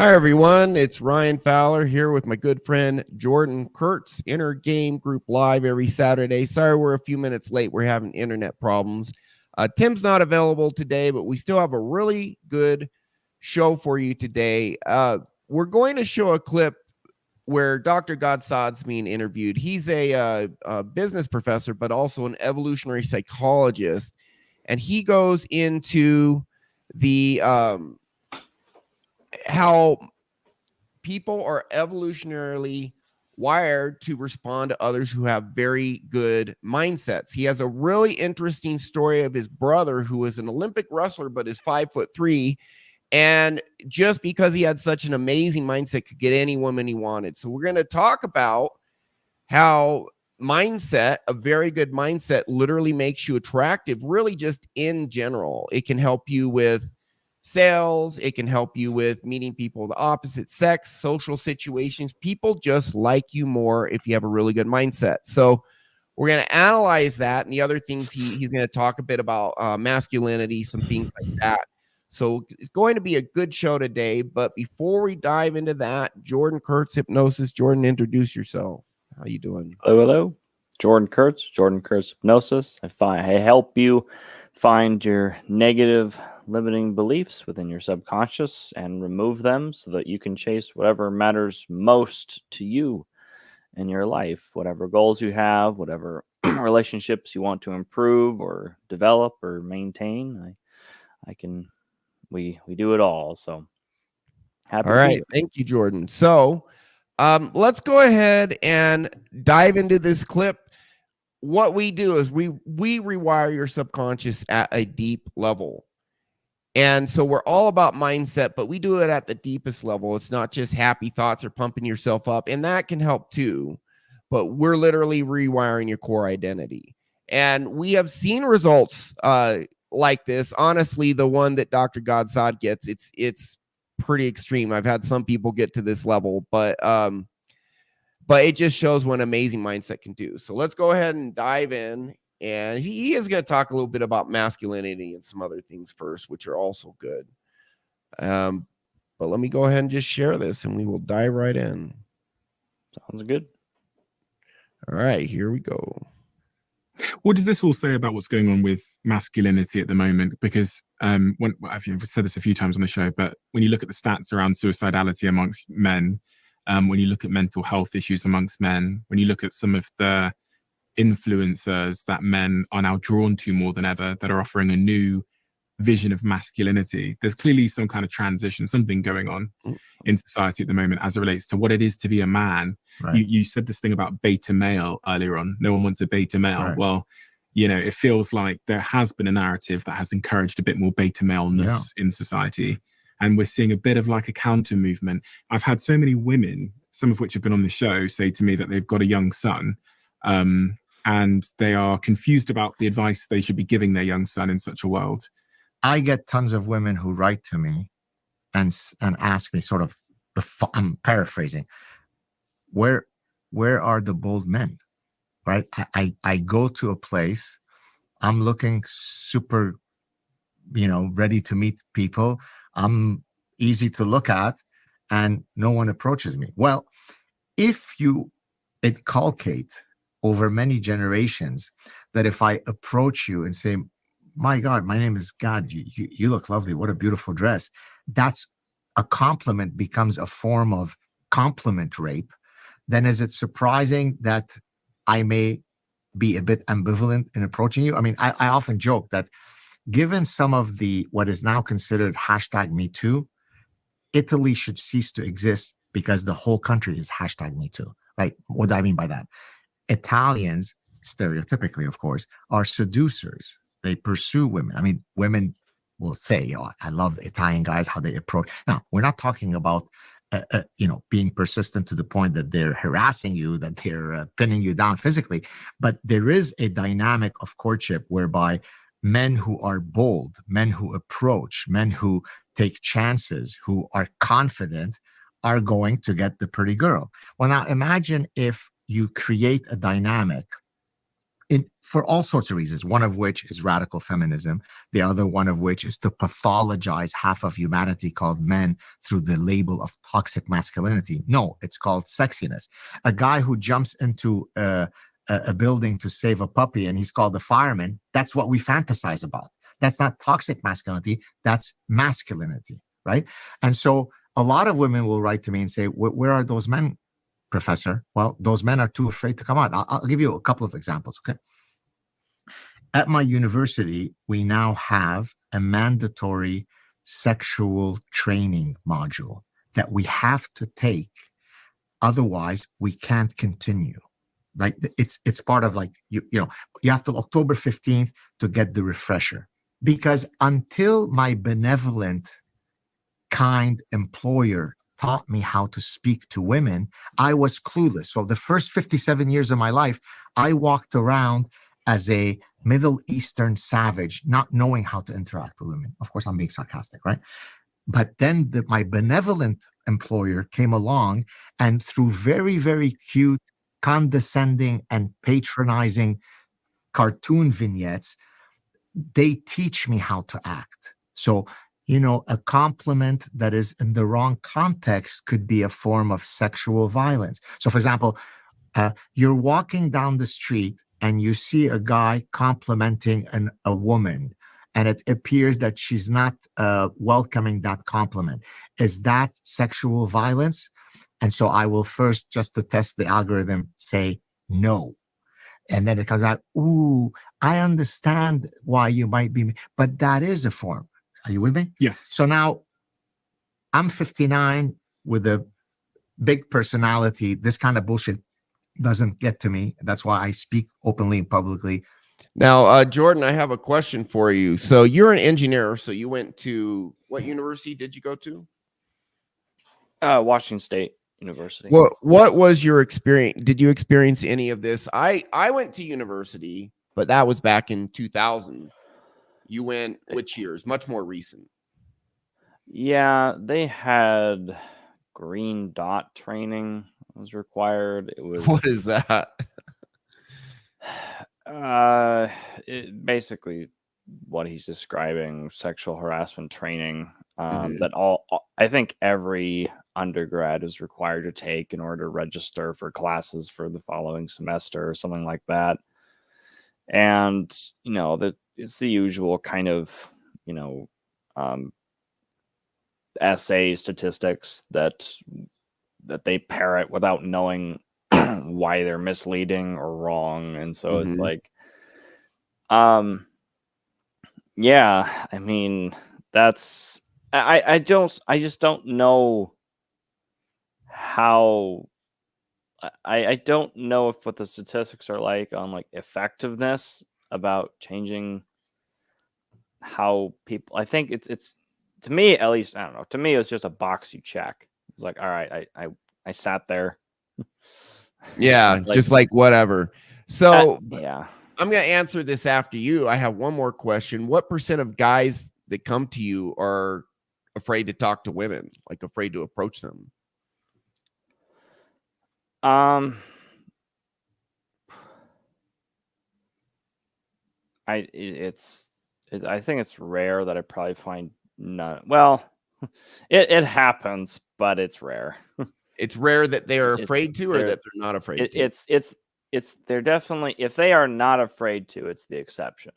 Hi, everyone. It's Ryan Fowler here with my good friend Jordan Kurtz, Inner Game Group Live every Saturday. Sorry, we're a few minutes late. We're having internet problems. Tim's not available today, but we still have a really good show for you today. We're going to show a clip where Dr. Gad Saad's being interviewed. He's a business professor, but also an evolutionary psychologist. And he goes into the how people are evolutionarily wired to respond to others who have very good mindsets. He has a really interesting story of his brother who is an Olympic wrestler but is 5'3", and just because he had such an amazing mindset could get any woman he wanted. So we're going to talk about how mindset, a very good mindset, literally makes you attractive, really just in general. It can help you with sales. It can help you with meeting people of the opposite sex, social situations. People just like you more if you have a really good mindset. So we're going to analyze that and the other things he's going to talk a bit about masculinity, some things like that. So it's going to be a good show today. But before we dive into that, Jordan Kurtz, Hypnosis. Jordan, introduce yourself. How you doing? Hello. Jordan Kurtz, Hypnosis. I help you find your negative limiting beliefs within your subconscious and remove them so that you can chase whatever matters most to you in your life, whatever goals you have, whatever relationships you want to improve or develop or maintain. We do it all. So happy All to be right. here. Thank you, Jordan. So let's go ahead and dive into this clip. What we do is we rewire your subconscious at a deep level. And so we're all about mindset, but we do it at the deepest level. It's not just happy thoughts or pumping yourself up, and that can help too. But we're literally rewiring your core identity. And we have seen results like this. Honestly, the one that Dr. Gad Saad gets, it's pretty extreme. I've had some people get to this level, but it just shows what an amazing mindset can do. So let's go ahead and dive in. And he is going to talk a little bit about masculinity and some other things first, which are also good. But let me go ahead and just share this and we will dive right in. Sounds good. All right, here we go. What does this all say about what's going on with masculinity at the moment? Because I've said this a few times on the show, but when you look at the stats around suicidality amongst men, when you look at mental health issues amongst men, when you look at some of the influencers that men are now drawn to more than ever, that are offering a new vision of masculinity, there's clearly some kind of transition, something going on in society at the moment as it relates to what it is to be a man. Right. You said this thing about beta male earlier on. No one wants a beta male. Right. Well, it feels like there has been a narrative that has encouraged a bit more beta maleness in society. And we're seeing a bit of like a counter movement. I've had so many women, some of which have been on the show, say to me that they've got a young son, and they are confused about the advice they should be giving their young son in such a world. I get tons of women who write to me and ask me sort of, I'm paraphrasing, where are the bold men, right? I go to a place, I'm looking super, ready to meet people. I'm easy to look at and no one approaches me. Well, if you inculcate over many generations that if I approach you and say, my God, my name is Gad, you look lovely, what a beautiful dress, that's a compliment, becomes a form of compliment rape, then is it surprising that I may be a bit ambivalent in approaching you? I mean, I often joke that given some of what is now considered #MeToo, Italy should cease to exist because the whole country is #MeToo, right? What do I mean by that? Italians, stereotypically, of course, are seducers. They pursue women. I mean, women will say, I love Italian guys, how they approach. Now, we're not talking about, being persistent to the point that they're harassing you, that they're pinning you down physically. But there is a dynamic of courtship whereby men who are bold, men who approach, men who take chances, who are confident, are going to get the pretty girl. Well, now imagine if you create a dynamic for all sorts of reasons, one of which is radical feminism, the other one of which is to pathologize half of humanity called men through the label of toxic masculinity. No, it's called sexiness. A guy who jumps into a building to save a puppy and he's called the fireman, that's what we fantasize about. That's not toxic masculinity, that's masculinity, right? And so a lot of women will write to me and say, where are those men, Professor? Well, those men are too afraid to come out. I'll give you a couple of examples, okay? At my university, we now have a mandatory sexual training module that we have to take. Otherwise, we can't continue, right? It's part of like, you have till October 15th to get the refresher. Because until my benevolent, kind employer taught me how to speak to women, I was clueless. So the first 57 years of my life, I walked around as a Middle Eastern savage, not knowing how to interact with women. Of course, I'm being sarcastic, right? But then my benevolent employer came along, and through very, very cute, condescending, and patronizing cartoon vignettes, they teach me how to act. So, a compliment that is in the wrong context could be a form of sexual violence. So, for example, you're walking down the street and you see a guy complimenting a woman, and it appears that she's not welcoming that compliment. Is that sexual violence? And so I will first, just to test the algorithm, say no. And then it comes out, ooh, I understand why you might be, but that is a form. Are you with me? Yes. So now I'm 59 with a big personality. This kind of bullshit doesn't get to me. That's why I speak openly and publicly. Now, Jordan, I have a question for you. So you're an engineer. So you went to what university did you go to? Washington State University. What was your experience? Did you experience any of this? I went to university, but that was back in 2000. You went which years? Much more recent. Yeah, they had green dot training was required. It was What is that? basically what he's describing, sexual harassment training. Mhm. That I think every undergrad is required to take in order to register for classes for the following semester or something like that. And that it's the usual kind of essay statistics that they parrot without knowing why they're misleading or wrong. And so it's like, yeah, I mean, that's I just don't know how. I don't know if what the statistics are like on like effectiveness about changing how people. I think it's to me, at least, I don't know. To me, it's just a box you check. It's like, all right, I sat there. Yeah, Like, just like whatever. So yeah, I'm going to answer this after you. I have one more question. What % of guys that come to you are afraid to talk to women, like afraid to approach them? I think it's rare that I probably find none. Well, it happens, but it's rare. It's rare that they are afraid to, or that they're not afraid to. They're definitely, if they are not afraid to, it's the exception.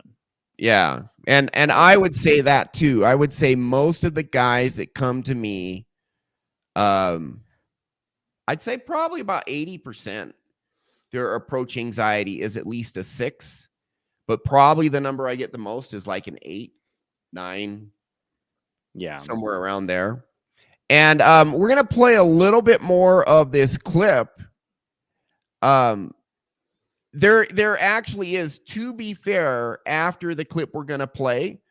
Yeah. And I would say that too. I would say most of the guys that come to me, I'd say probably about 80%, their approach anxiety is at least a 6, but probably the number I get the most is like an 8, 9. Yeah. Somewhere around there. And we're going to play a little bit more of this clip. There actually is, to be fair, after the clip we're going to play,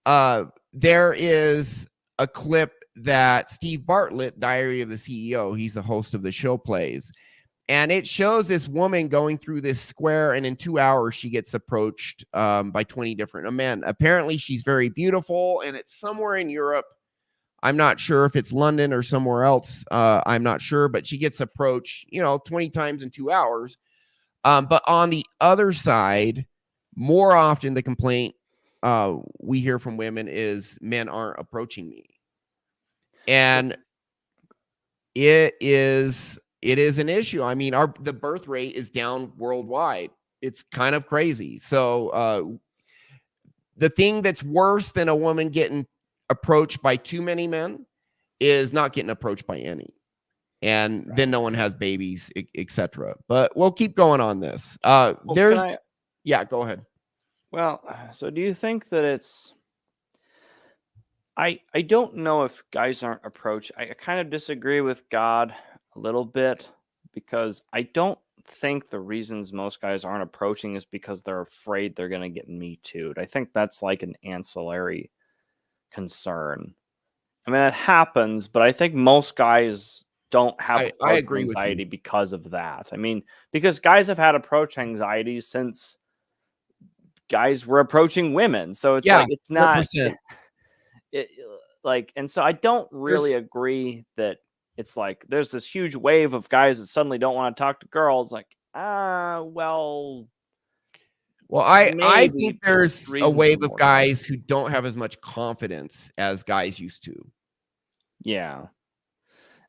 there is a clip that Steve Bartlett, Diary of the CEO, he's the host of the show, plays. And it shows this woman going through this square, and in 2 hours, she gets approached by 20 different men. Apparently, she's very beautiful, and it's somewhere in Europe. I'm not sure if it's London or somewhere else. I'm not sure, but she gets approached, 20 times in 2 hours. But on the other side, more often the complaint we hear from women is men aren't approaching me. And it is an issue. I mean, the birth rate is down worldwide. It's kind of crazy. So the thing that's worse than a woman getting approached by too many men is not getting approached by any. And then no one has babies, etc. But we'll keep going on this. Yeah, go ahead. Well, so do you think that it's... I don't know if guys aren't approached. I kind of disagree with God a little bit, because I don't think the reasons most guys aren't approaching is because they're afraid they're going to get Me Too'd. I think that's like an ancillary concern. I mean, it happens, but I think most guys don't have I approach agree with anxiety you. because of that. I mean, because guys have had approach anxiety since guys were approaching women. So it's like, it's not 100%. and so I don't really agree that it's like there's this huge wave of guys that suddenly don't want to talk to girls. Like, well, I maybe think there's a reasons wave are of more guys who don't have as much confidence as guys used to. Yeah.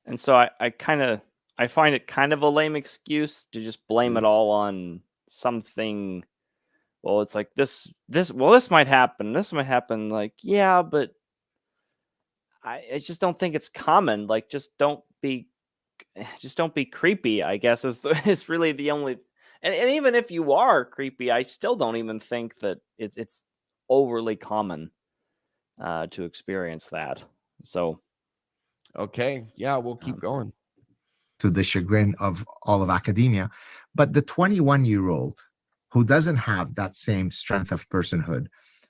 And so I find it kind of a lame excuse to just blame it all on something. Well, it's like this might happen. This might happen. Like, yeah, but I just don't think it's common. Like, just don't be creepy, I guess, is really the only... And even if you are creepy, I still don't even think that it's overly common to experience that. So, okay, yeah, we'll keep going. To the chagrin of all of academia. But the 21-year-old who doesn't have that same strength of personhood,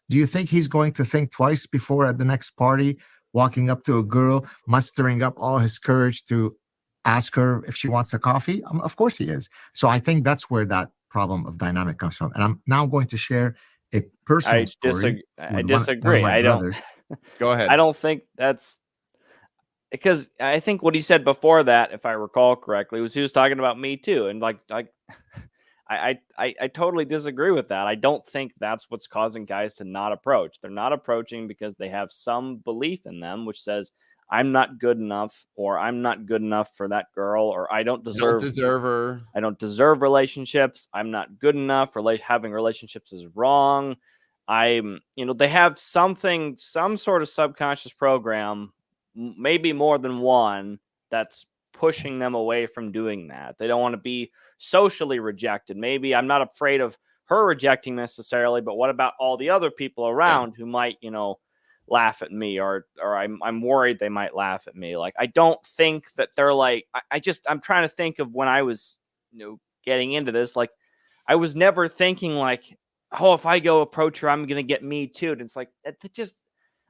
do you think he's going to think twice before at the next party, walking up to a girl, mustering up all his courage to ask her if she wants a coffee? Of course he is. So I think that's where that problem of dynamic comes from. And I'm now going to share a personal story. I with disagree. one of my brothers. Go ahead. I don't think that's... Because I think what he said before that, if I recall correctly, was he was talking about Me Too. And I totally disagree with that. I don't think that's what's causing guys to not approach. They're not approaching because they have some belief in them, which says, I'm not good enough, or I'm not good enough for that girl, or I don't deserve her. I don't deserve relationships. I'm not good enough. Having relationships is wrong. They have some sort of subconscious program, maybe more than one, that's pushing them away from doing that. They don't want to be socially rejected. Maybe I'm not afraid of her rejecting necessarily, but what about all the other people around who might, laugh at me, or I'm worried they might laugh at me. Like, I don't think that they're like, I'm trying to think of when I was, getting into this. Like, I was never thinking like, oh, if I go approach her, I'm going to get Me Too'd. It's like,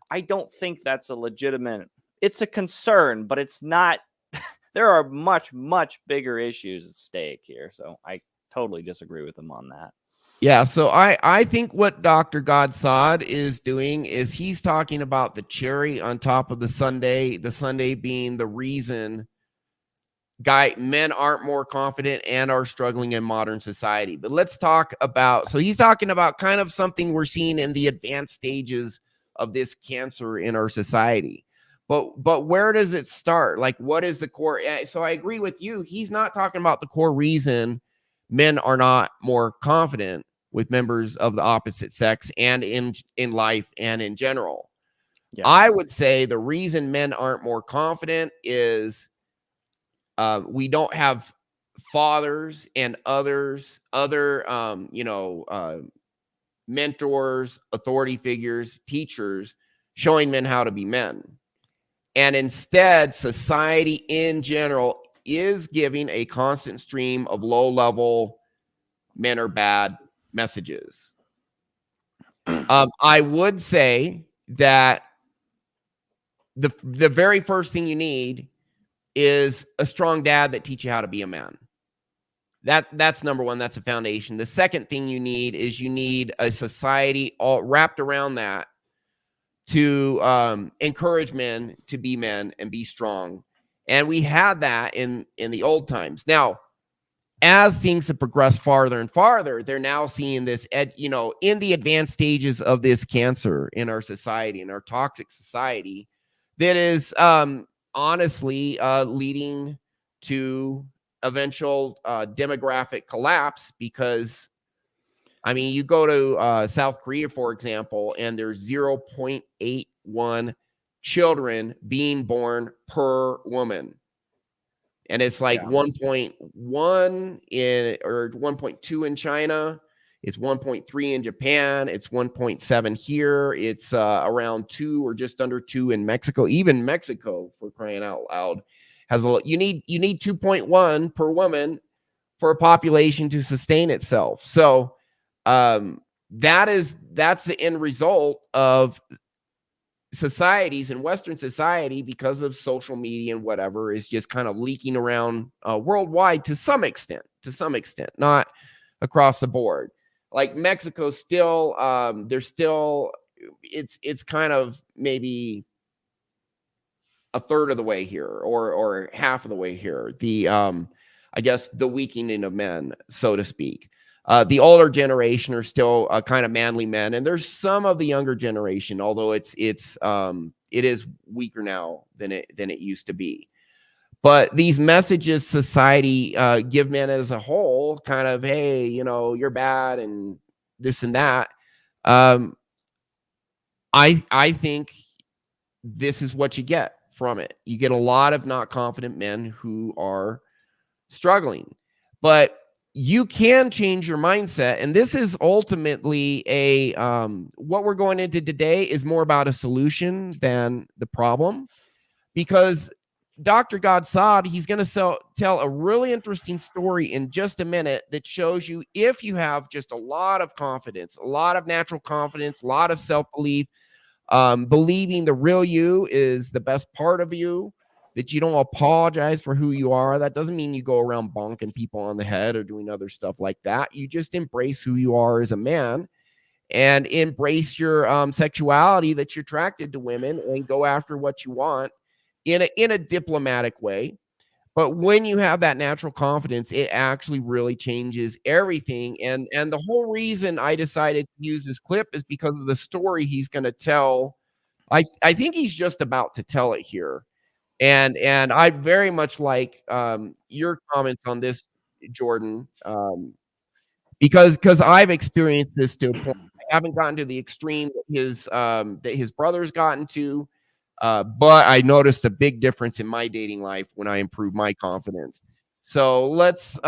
I don't think that's a legitimate... It's a concern, but it's not... There are much, much bigger issues at stake here. So I totally disagree with him on that. Yeah, so I think what Dr. Gad Saad is doing is he's talking about the cherry on top of the sundae being the reason men aren't more confident and are struggling in modern society. But let's talk about... So he's talking about kind of something we're seeing in the advanced stages of this cancer in our society. But where does it start? Like, what is the core? So I agree with you. He's not talking about the core reason men are not more confident with members of the opposite sex and in life and in general. Yeah. I would say the reason men aren't more confident is we don't have fathers and other mentors, authority figures, teachers showing men how to be men. And instead, society in general is giving a constant stream of low-level men are bad messages. I would say that the very first thing you need is a strong dad that teach you how to be a man. That's number one. That's a foundation. The second thing you need is a society all wrapped around that to encourage men to be men and be strong. And we had that in the old times. Now, as things have progressed farther and farther, they're now seeing this, in the advanced stages of this cancer in our society, in our toxic society, that is honestly leading to eventual demographic collapse. Because, I mean, you go to South Korea, for example, and there's 0.81 children being born per woman. And it's like 1.1 in, or 1.2 in China. It's 1.3 in Japan. It's 1.7 here. It's around 2 or just under 2 in Mexico. Even Mexico, for crying out loud, has a you need 2.1 per woman for a population to sustain itself. So that's the end result of societies in Western society, because of social media and whatever, is just kind of leaking around worldwide to some extent, not across the board. Like Mexico still, there's still, it's kind of maybe a third of the way here, or half of the way here. The I guess the weakening of men, so to speak. The older generation are still kind of manly men, and there's some of the younger generation, although it is weaker now than it used to be. But these messages society give men as a whole, kind of, hey, you're bad and this and that. I think this is what you get from it. You get a lot of not confident men who are struggling, but you can change your mindset. And this is ultimately what we're going into today is more about a solution than the problem, because Dr. Gad Saad, he's going to tell a really interesting story in just a minute that shows you, if you have just a lot of confidence, a lot of natural confidence, a lot of self-belief, believing the real you is the best part of you, that you don't apologize for who you are. That doesn't mean you go around bonking people on the head or doing other stuff like that. You just embrace who you are as a man, and embrace your sexuality, that you're attracted to women, and go after what you want in a diplomatic way. But when you have that natural confidence, it actually really changes everything. And the whole reason I decided to use this clip is because of the story he's going to tell. I think he's just about to tell it here. And I very much like your comments on this, Jordan, because I've experienced this to a point. I haven't gotten to the extreme that his brother's gotten to, but I noticed a big difference in my dating life when I improved my confidence. So let's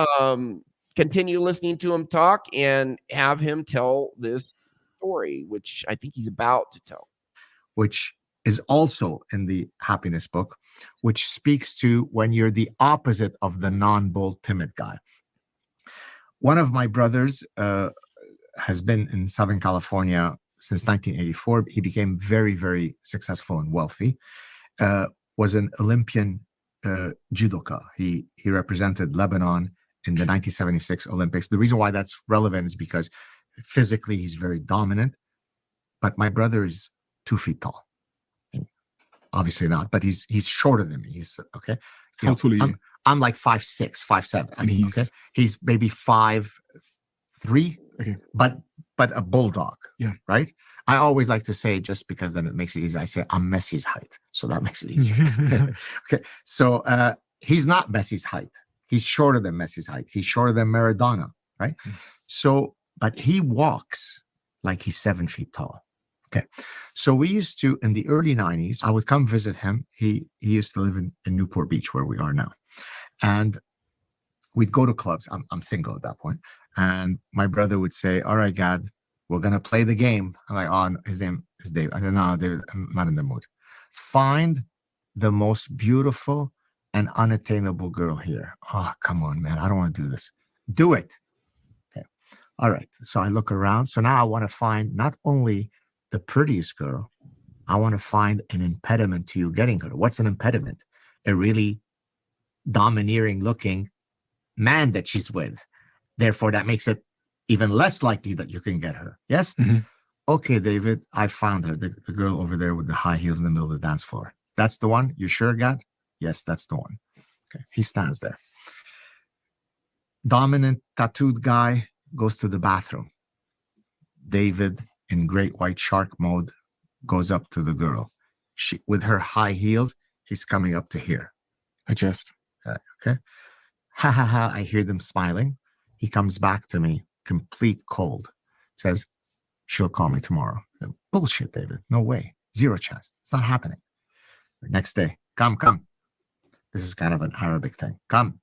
continue listening to him talk and have him tell this story, which I think he's about to tell. Which is also in the happiness book, which speaks to when you're the opposite of the non-bold, timid guy. One of my brothers has been in Southern California since 1984. He became very, very successful and wealthy. Was an Olympian judoka. He represented Lebanon in the 1976 Olympics. The reason why that's relevant is because physically he's very dominant, but my brother is 2 feet tall. Obviously not, but he's shorter than me. He's okay. How tall are you? I'm like 5'6", 5'7", and he's maybe 5'3", okay, but a bulldog. Yeah, right. I always like to say, just because then it makes it easy, I say I'm Messi's height, so that makes it easier. Okay, so he's not Messi's height. He's shorter than Messi's height. He's shorter than Maradona, right? So, but he walks like he's 7 feet tall. Okay, so we used to, in the early 90s, I would come visit him. He used to live in Newport Beach, where we are now. And we'd go to clubs. I'm single at that point. And my brother would say, all right, Gad, we're going to play the game. I'm like, oh, his name is Dave. I said, no, David, I'm not in the mood. Find the most beautiful and unattainable girl here. Oh, come on, man. I don't want to do this. Do it. Okay. All right. So I look around. So now I want to find not only the prettiest girl, I want to find an impediment to you getting her. What's an impediment? A really domineering looking man that she's with. Therefore, that makes it even less likely that you can get her. Yes? Mm-hmm. Okay, David, I found her. The girl over there with the high heels in the middle of the dance floor. That's the one? You sure, Gad? Yes, that's the one. Okay. He stands there. Dominant tattooed guy goes to the bathroom. David, in great white shark mode, goes up to the girl. She, with her high heels, he's coming up to here. Adjust. Okay. Ha ha ha. I hear them smiling. He comes back to me, complete cold. Says, she'll call me tomorrow. Bullshit, David. No way. Zero chance. It's not happening. Next day, come. This is kind of an Arabic thing. Come.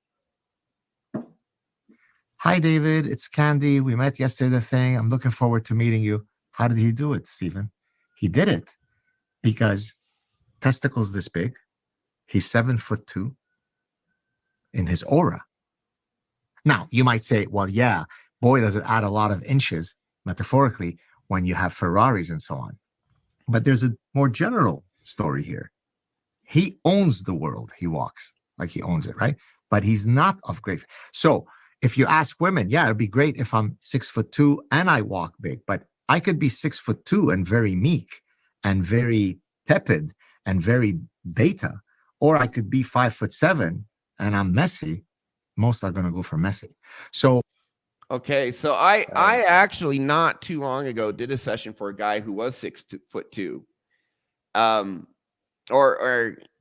Hi, David. It's Candy. We met yesterday. The thing. I'm looking forward to meeting you. How did he do it, Stephen? He did it because testicles this big. He's 7'2" in his aura. Now, you might say, well, yeah, boy, does it add a lot of inches, metaphorically, when you have Ferraris and so on. But there's a more general story here. He owns the world. He walks like he owns it, right? But he's not of great. So if you ask women, yeah, it'd be great if I'm 6'2" and I walk big, but I could be 6'2" and very meek and very tepid and very beta, or I could be 5'7" and I'm messy. Most are going to go for messy. So, okay. So I actually not too long ago did a session for a guy who was 6'2".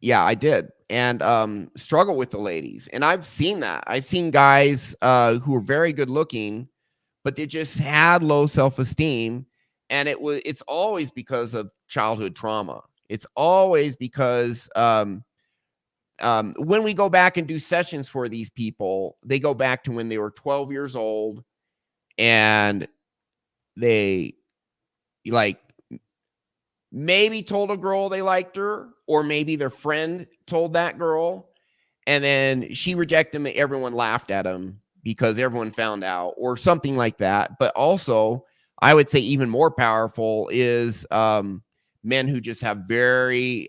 Yeah, I did. And struggle with the ladies. And I've seen that. I've seen guys who are very good looking, but they just had low self-esteem. And it's always because of childhood trauma. It's always because when we go back and do sessions for these people, they go back to when they were 12 years old and they like maybe told a girl they liked her, or maybe their friend told that girl, and then she rejected them and everyone laughed at them because everyone found out, or something like that. But also, I would say even more powerful is men who just have very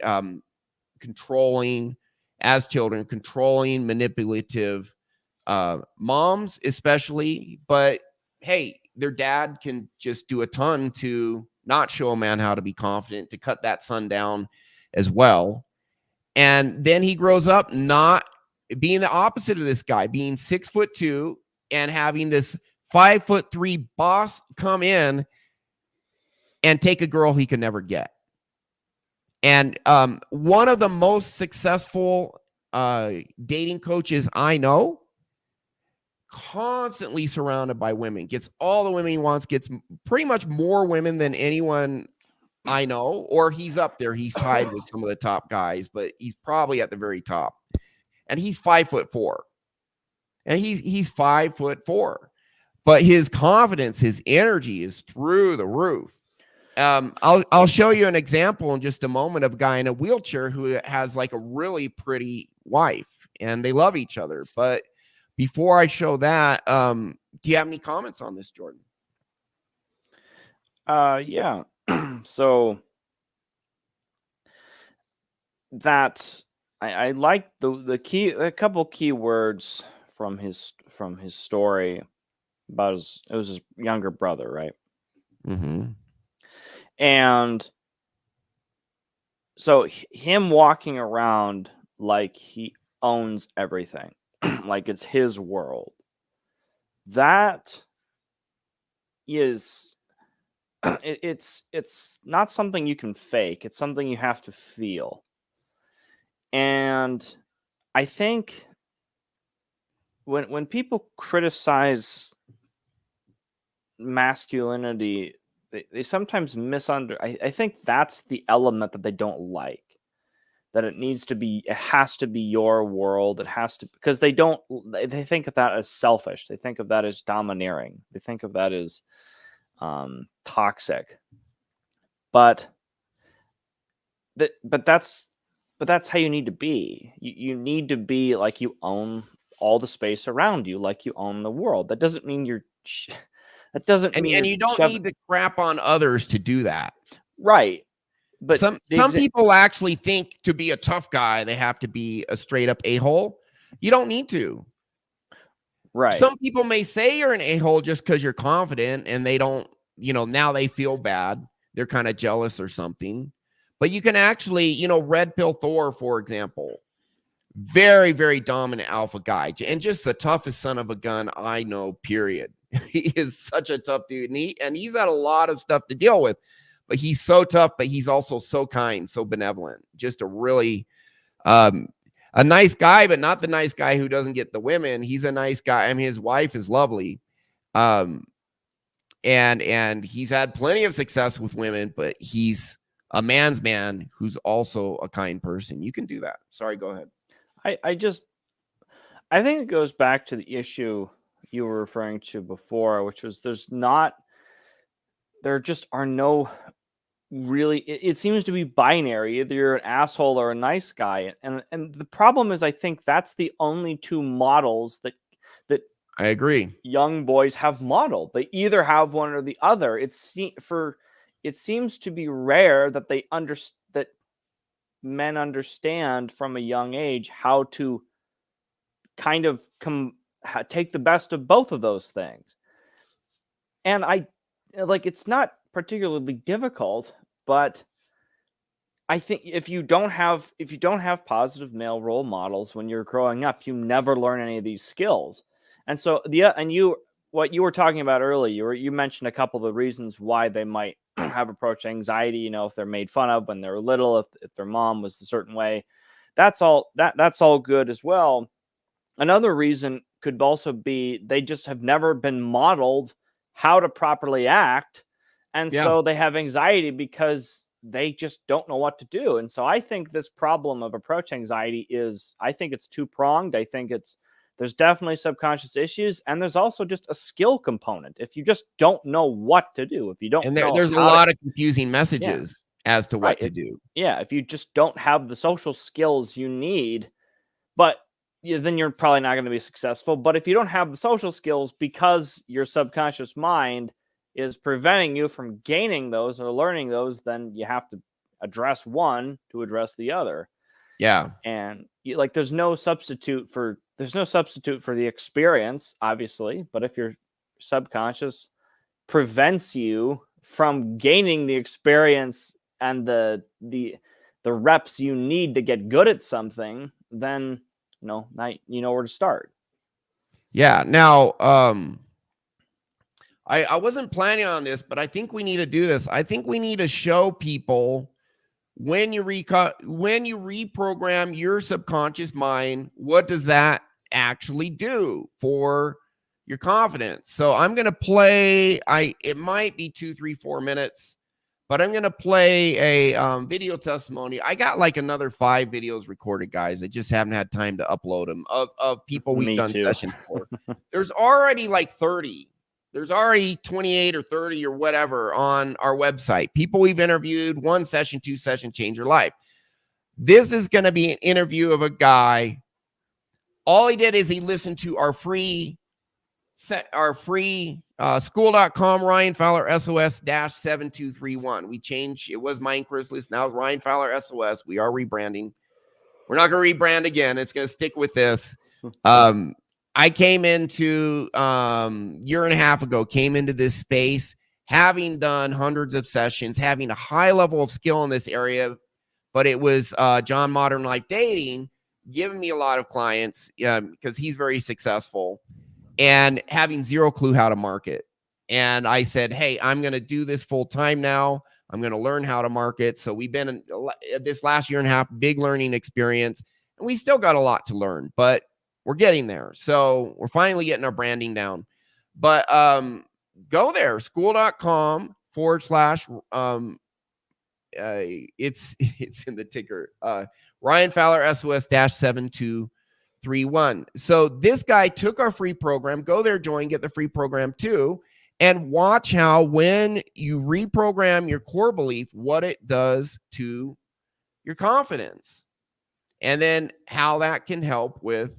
controlling, as children, controlling, manipulative moms, especially. But hey, their dad can just do a ton to not show a man how to be confident, to cut that son down as well. And then he grows up not being the opposite of this guy, being 6'2" and having this 5'3" boss come in and take a girl he could never get. And one of the most successful dating coaches I know, constantly surrounded by women, gets all the women he wants, gets pretty much more women than anyone I know, or he's up there. He's tied with some of the top guys, but he's probably at the very top. And he's 5'4", and he's 5'4", but his confidence, his energy is through the roof. I'll show you an example in just a moment of a guy in a wheelchair who has like a really pretty wife, and they love each other. But before I show that, do you have any comments on this, Jordan? Yeah. So that I like the key, a couple key words from his story about it was his younger brother, right? Mm-hmm. And so him walking around like he owns everything, like it's his world. That is, it's not something you can fake. It's something you have to feel. And I think when people criticize masculinity, they sometimes I think that's the element that they don't like. That it has to be your world. It has to, because they think of that as selfish. They think of that as domineering. They think of that as toxic. But that's how you need to be. You need to be like you own all the space around you, like you own the world. That doesn't mean you're. That doesn't mean. And you don't need to crap on others to do that, right? But some people actually think to be a tough guy they have to be a straight up a-hole. You don't need to. Right. Some people may say you're an a-hole just because you're confident, and they don't. Now they feel bad. They're kind of jealous or something. But you can actually, Red Pill Thor, for example. very, very dominant alpha guy, and just the toughest son of a gun I know, period. He is such a tough dude, and he's had a lot of stuff to deal with, but he's so tough, but he's also so kind, so benevolent. Just a really a nice guy, but not the nice guy who doesn't get the women. He's a nice guy. I mean, his wife is lovely. And he's had plenty of success with women, but he's a man's man who's also a kind person. You can do that. Sorry, go ahead. I think it goes back to the issue you were referring to before, which was there just are no really, it seems to be binary. Either you're an asshole or a nice guy. And the problem is, I think that's the only two models that I agree. young boys have modeled. They either have one or the other. It seems to be rare that that men understand from a young age how to kind of take the best of both of those things. And it's not particularly difficult, but I think if you don't have positive male role models when you're growing up, you never learn any of these skills. And so what you were talking about earlier, you mentioned a couple of the reasons why they might have approach anxiety, if they're made fun of when they're little, if their mom was a certain way. That's all good as well. Another reason could also be they just have never been modeled how to properly act. And so they have anxiety because they just don't know what to do. And so I think this problem of approach anxiety I think it's two-pronged. I think there's definitely subconscious issues, and there's also just a skill component. If you just don't know what to do, if you don't know, there's a lot of confusing messages as to what to do. Yeah, if you just don't have the social skills you need, but then you're probably not going to be successful. But if you don't have the social skills because your subconscious mind is preventing you from gaining those or learning those, then you have to address one to address the other. Yeah. And there's no substitute for the experience, obviously. But if your subconscious prevents you from gaining the experience and the reps you need to get good at something, then now you know where to start. Yeah. Now, I wasn't planning on this, but I think we need to do this. I think we need to show people when you reprogram your subconscious mind, what does that actually do for your confidence? So I'm going to play, it might be 2, 3, 4 minutes, but I'm going to play a video testimony. I got like another 5 videos recorded, guys. I just haven't had time to upload them of people we've done sessions for. There's already like 30. There's already 28 or 30 or whatever on our website. People we've interviewed, 1 session, 2 session, change your life. This is going to be an interview of a guy. All he did is he listened to our free school.com RyanFowlerSOS -7231. We changed. It was Mind Chrysalis. Now it's RyanFowlerSOS. We are rebranding. We're not going to rebrand again. It's going to stick with this. I came into year and a half ago, came into this space, having done hundreds of sessions, having a high level of skill in this area, but it was John Modern Life Dating giving me a lot of clients because he's very successful and having zero clue how to market. And I said, hey, I'm going to do this full time now. I'm going to learn how to market. So we've been in this last year and a half, big learning experience, and we still got a lot to learn, but we're getting there. So we're finally getting our branding down. But go there, school.com / it's in the ticker. RyanFowlerSOS -7231. So this guy took our free program. Go there, join, get the free program too, and watch how when you reprogram your core belief, what it does to your confidence. And then how that can help with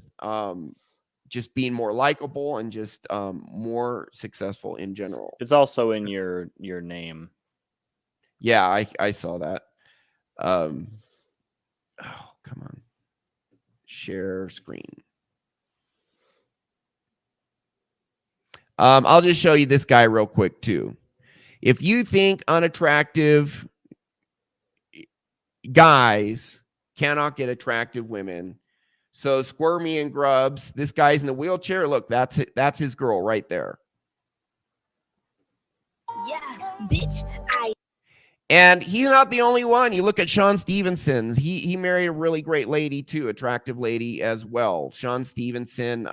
just being more likable and just more successful in general. It's also in your name. Yeah, I saw that. Oh, come on. Share screen. I'll just show you this guy real quick too. If you think unattractive guys cannot get attractive women, So Squirmy and Grubs, this guy's in the wheelchair. Look, that's it. That's his girl right there. Yeah, bitch. And he's not the only one. You look at Sean Stevenson. He married a really great lady too, attractive lady as well. Sean Stevenson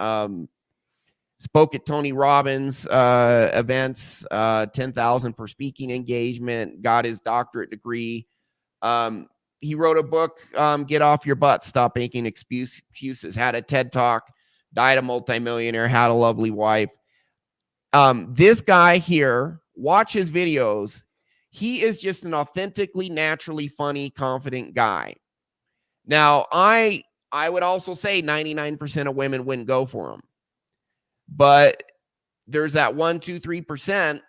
spoke at Tony Robbins events, 10,000 per speaking engagement, got his doctorate degree. He wrote a book, Get Off Your Butt, Stop Making Excuses, had a TED Talk, died a multimillionaire, had a lovely wife. This guy here, watch his videos. He is just an authentically, naturally funny, confident guy. Now, I would also say 99% of women wouldn't go for him. But there's that 1, 2, 3%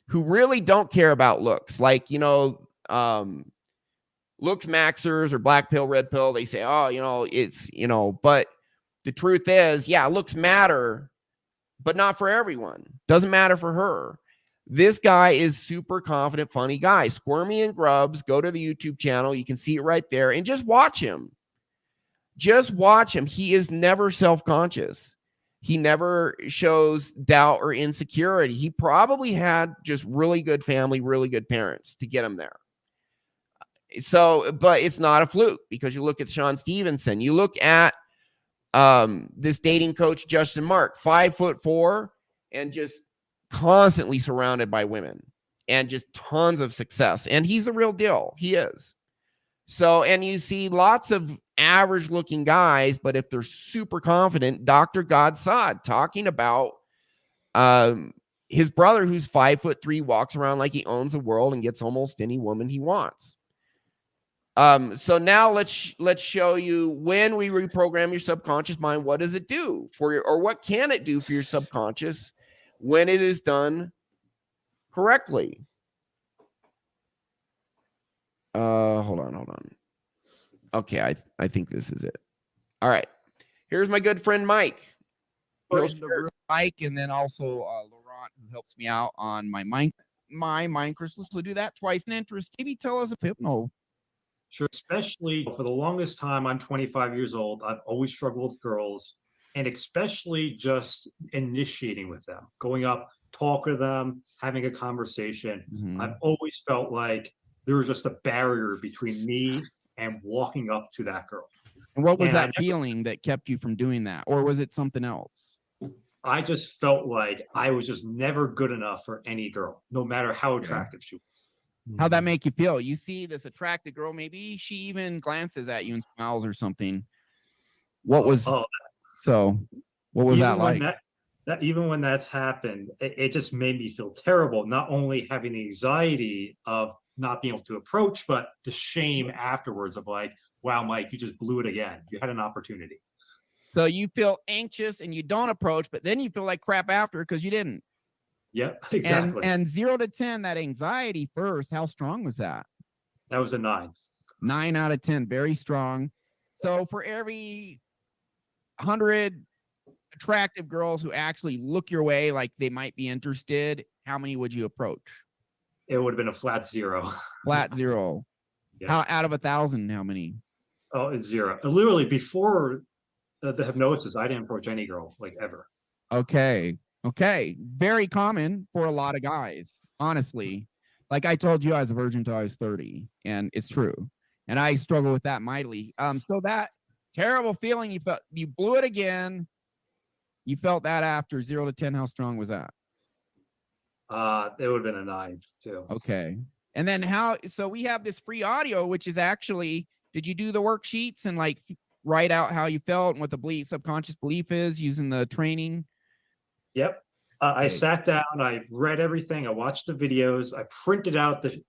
who really don't care about looks. Like, you know, looks maxers or black pill, red pill. They say, oh, you know, it's, you know, but the truth is, yeah, looks matter, but not for everyone. Doesn't matter for her. This guy is super confident, funny guy. Squirmy and Grubs, go to the YouTube channel. You can see it right there and just watch him. Just watch him. He is never self-conscious. He never shows doubt or insecurity. He probably had just really good family, really good parents to get him there. So, but it's not a fluke because you look at Sean Stevenson. You look at this dating coach, Justin Mark, 5'4", and just constantly surrounded by women and just tons of success. And he's the real deal. He is. So, and you see lots of average looking guys, but if they're super confident, Dr. Gad Saad talking about his brother who's 5'3", walks around like he owns the world and gets almost any woman he wants. So now let's show you when we reprogram your subconscious mind, what does it do for your, or what can it do for your subconscious when it is done correctly? Hold on. Okay, I think this is it. All right. Here's my good friend Mike. Mike, and then also Laurent, who helps me out on my mind crystals. To do that twice in interest. Maybe tell us if hypno. Sure, especially for the longest time, I'm 25 years old. I've always struggled with girls, and especially just initiating with them, going up, talk with them, having a conversation. Mm-hmm. I've always felt like there was just a barrier between me and walking up to that girl. And what was that feeling that kept you from doing that? Or was it something else? I just felt like I was just never good enough for any girl, no matter how attractive she was. How'd that make you feel? You see this attractive girl, maybe she even glances at you and smiles or something. What was what was that like? Even when that's happened, it just made me feel terrible. Not only having the anxiety of not being able to approach, but the shame afterwards of like, wow, Mike, you just blew it again. You had an opportunity. So you feel anxious and you don't approach, but then you feel like crap after because you didn't. Yep, exactly. And 0 to 10, that anxiety first, how strong was that? That was a 9. 9 out of 10, very strong. So for every 100 attractive girls who actually look your way like they might be interested, how many would you approach? It would have been a flat 0. Flat 0. Yeah. How out of 1,000, how many? Oh, it's 0. Literally before the hypnosis, I didn't approach any girl like ever. Okay. Very common for a lot of guys, honestly. Like I told you, I was a virgin until I was 30, and it's true. And I struggle with that mightily. So that terrible feeling you felt, you blew it again. You felt that after 0 to 10. How strong was that? It would have been a 9 too. Okay. And then so we have this free audio, which is actually, did you do the worksheets and like write out how you felt and what the subconscious belief is using the training? Yep. I sat down, I read everything. I watched the videos. I printed out the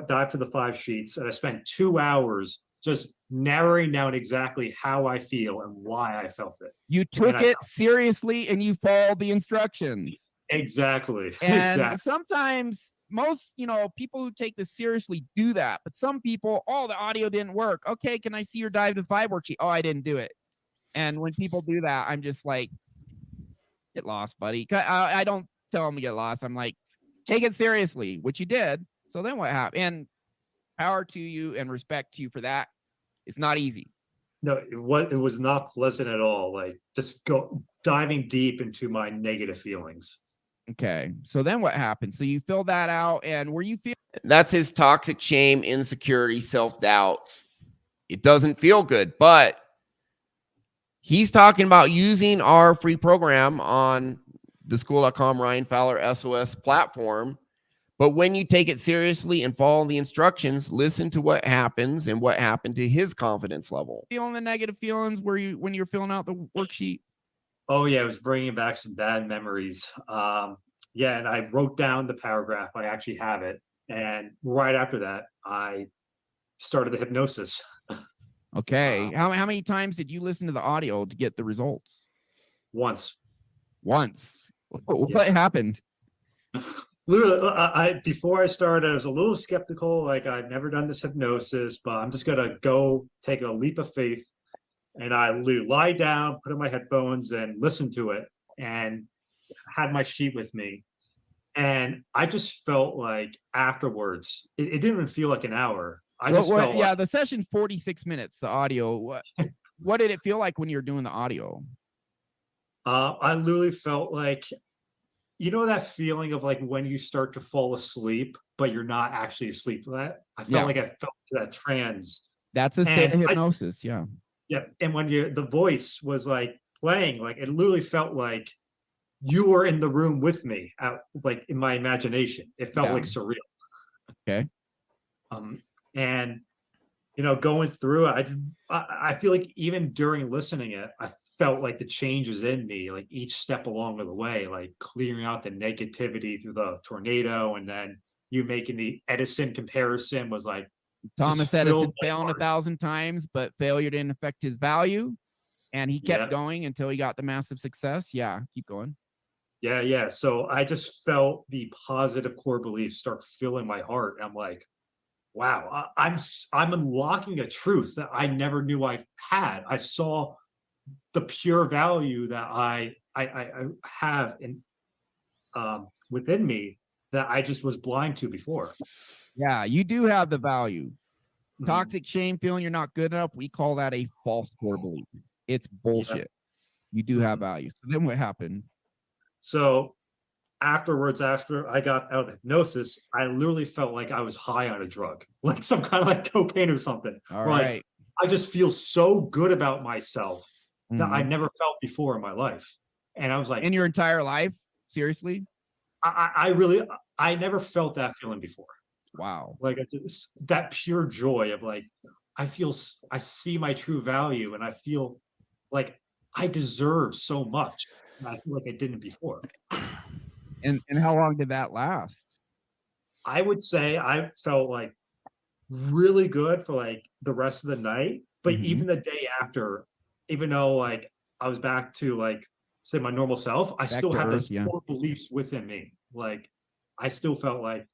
dive to the 5 sheets, and I spent 2 hours just narrowing down exactly how I feel and why I felt it. You took it seriously and you followed the instructions. Exactly. And sometimes most, people who take this seriously do that. But some people, the audio didn't work. Okay, can I see your dive to 5 worksheet? Oh, I didn't do it. And when people do that, I'm just like, get lost, buddy. I don't tell them to get lost. I'm like, take it seriously, which you did. So then what happened? And power to you and respect to you for that. It's not easy. No, it was not pleasant at all. Like just diving deep into my negative feelings. Okay. So then what happened? So you filled that out, and were you feeling? That's his toxic shame, insecurity, self-doubt. It doesn't feel good, but he's talking about using our free program on the school.com RyanFowlerSOS platform. But when you take it seriously and follow the instructions, listen to what happens and what happened to his confidence level. Feeling the negative feelings when you're filling out the worksheet? Oh yeah, it was bringing back some bad memories. Yeah, and I wrote down the paragraph. I actually have it, and right after that, I started the hypnosis. Okay. How many times did you listen to the audio to get the results? Once. What happened? Literally, before I started, I was a little skeptical. Like I've never done this hypnosis, but I'm just gonna go take a leap of faith. And I lie down, put in my headphones, and listen to it, and had my sheet with me. And I just felt like afterwards, it didn't even feel like an hour. I just felt yeah, the session 46 minutes, the audio. What did it feel like when you're doing the audio? I literally felt like, you know, that feeling of like when you start to fall asleep, but you're not actually asleep. I felt like I felt that trance. That's a state of hypnosis. Yeah. Yeah. And when the voice was like playing, like it literally felt like you were in the room with me, like in my imagination. It felt like surreal. Okay. And you know, going through it, I feel like even during listening it, I felt like the changes in me, like each step along the way, like clearing out the negativity through the tornado, and then you making the Edison comparison was like Thomas Edison failed 1,000 times, but failure didn't affect his value, and he kept going until he got the massive success. Yeah, keep going. Yeah. So I just felt the positive core beliefs start filling my heart. I'm like, wow, I'm unlocking a truth that I never knew I had. I saw the pure value that I have in within me that I just was blind to before. Yeah, you do have the value. Toxic shame, feeling you're not good enough, we call that a false core belief. It's bullshit. You do have value. So then what happened? So afterwards, after I got out of hypnosis, I literally felt like I was high on a drug, like some kind of like cocaine or something. All like right. I just feel so good about myself that I never felt before in my life. And I was like, in your entire life? Seriously? I never felt that feeling before. Wow. Like that pure joy of like, I see my true value, and I feel like I deserve so much. And I feel like I didn't before. And how long did that last? I would say I felt like really good for like the rest of the night, but even the day after, even though like I was back to like say my normal self, I still had those core beliefs within me. Like I still felt like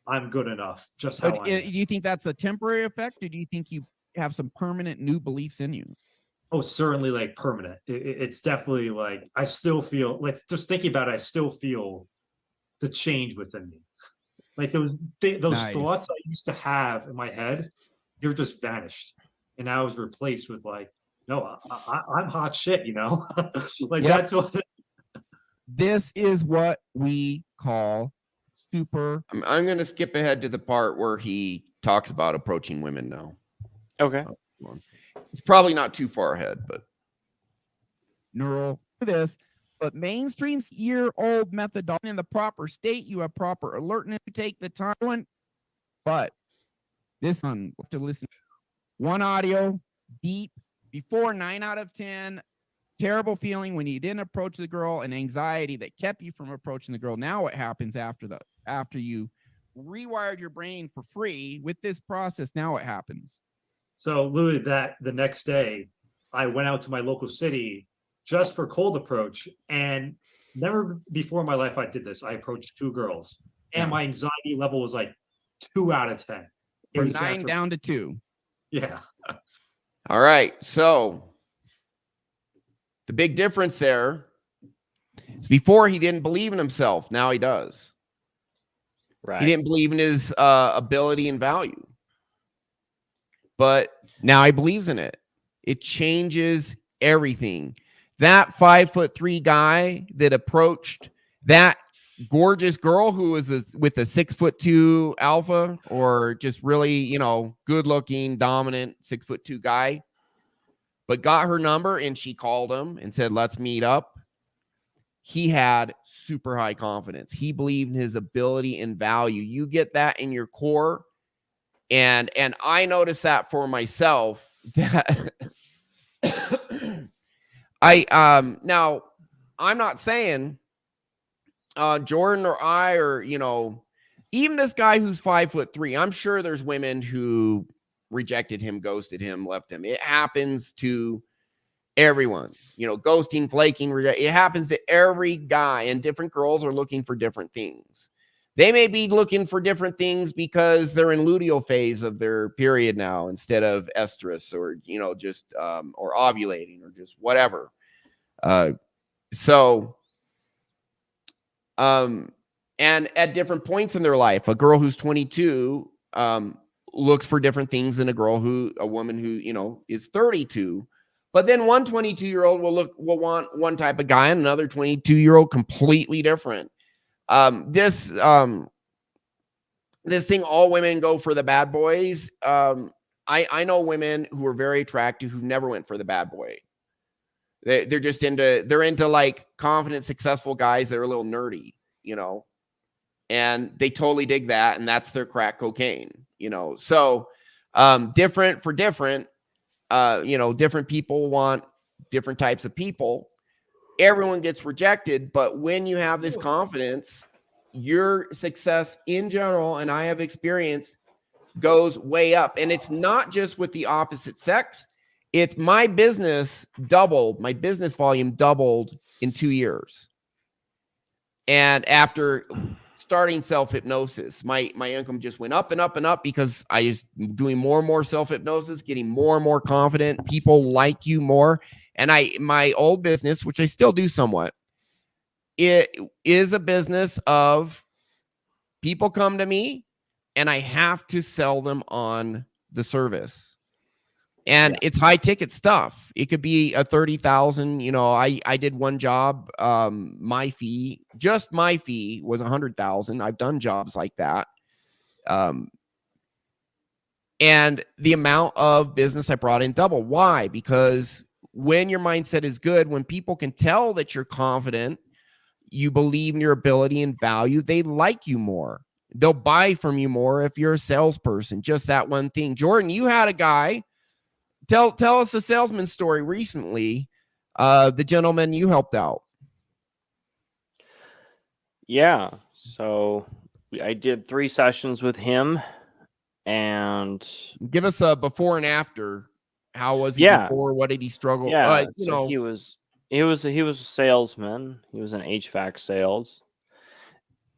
I'm good enough just how I am. Do you think that's a temporary effect, or do you think you have some permanent new beliefs in you? Oh, certainly like permanent. It's definitely like I still feel like, just thinking about it, I still feel the change within me. Like those thoughts I used to have in my head, they're just vanished, and now I was replaced with like, no, I'm hot shit, you know. Like that's what. This is what we call super. I'm going to skip ahead to the part where he talks about approaching women now. Okay. It's probably not too far ahead, but neural this. But mainstream year-old methodology in the proper state, you have proper alertness to take the time. But this one, to listen, one audio, deep, before 9 out of 10, terrible feeling when you didn't approach the girl, and anxiety that kept you from approaching the girl. Now what happens after you rewired your brain for free with this process? Now what happens? So literally the next day, I went out to my local city just for cold approach, and never before in my life I did this. I approached 2 girls, and my anxiety level was like 2 out of 10. From 9 down to 2. Yeah. All right. So the big difference there is before he didn't believe in himself. Now he does. Right. He didn't believe in his ability and value, but now he believes in it. It changes everything. That 5'3" guy that approached that gorgeous girl who was with a 6'2" alpha, or just really, you know, good looking, dominant 6'2" guy, but got her number and she called him and said, let's meet up. He had super high confidence. He believed in his ability and value. You get that in your core. And I noticed that for myself, that now I'm not saying Jordan or I, or, you know, even this guy who's 5'3", I'm sure there's women who rejected him, ghosted him, left him. It happens to everyone, you know, ghosting, flaking, it happens to every guy, and different girls are looking for different things. They may be looking for different things because they're in luteal phase of their period now instead of estrus, or, you know, just or ovulating, or just whatever. And at different points in their life, a girl who's 22 looks for different things than a woman who, you know, is 32. But then one 22-year-old will want one type of guy, and another 22-year-old completely different. This thing, all women go for the bad boys. I know women who are very attractive who never went for the bad boy. They're just into like confident, successful guys that are a little nerdy, you know, and they totally dig that, and that's their crack cocaine, you know. So different for different. You know, different people want different types of people. Everyone gets rejected, but when you have this confidence, your success in general, and I have experience, goes way up. And it's not just with the opposite sex. It's my business doubled. My business volume doubled in 2 years. And after starting self-hypnosis, my income just went up and up and up, because I was doing more and more self-hypnosis, getting more and more confident. People like you more. And my old business, which I still do somewhat, it is a business of people come to me and I have to sell them on the service. And it's high ticket stuff. It could be a 30,000. You know, I did one job. My fee was 100,000. I've done jobs like that. And the amount of business I brought in doubled. Why? Because when your mindset is good, when people can tell that you're confident, you believe in your ability and value, they like you more. They'll buy from you more if you're a salesperson. Just that one thing. Jordan, you had a guy. Tell us the salesman story recently, the gentleman you helped out. Yeah. So I did 3 sessions with him, and give us a before and after. How was he before? What did he struggle? Yeah. You so know, he was a salesman. He was in HVAC sales.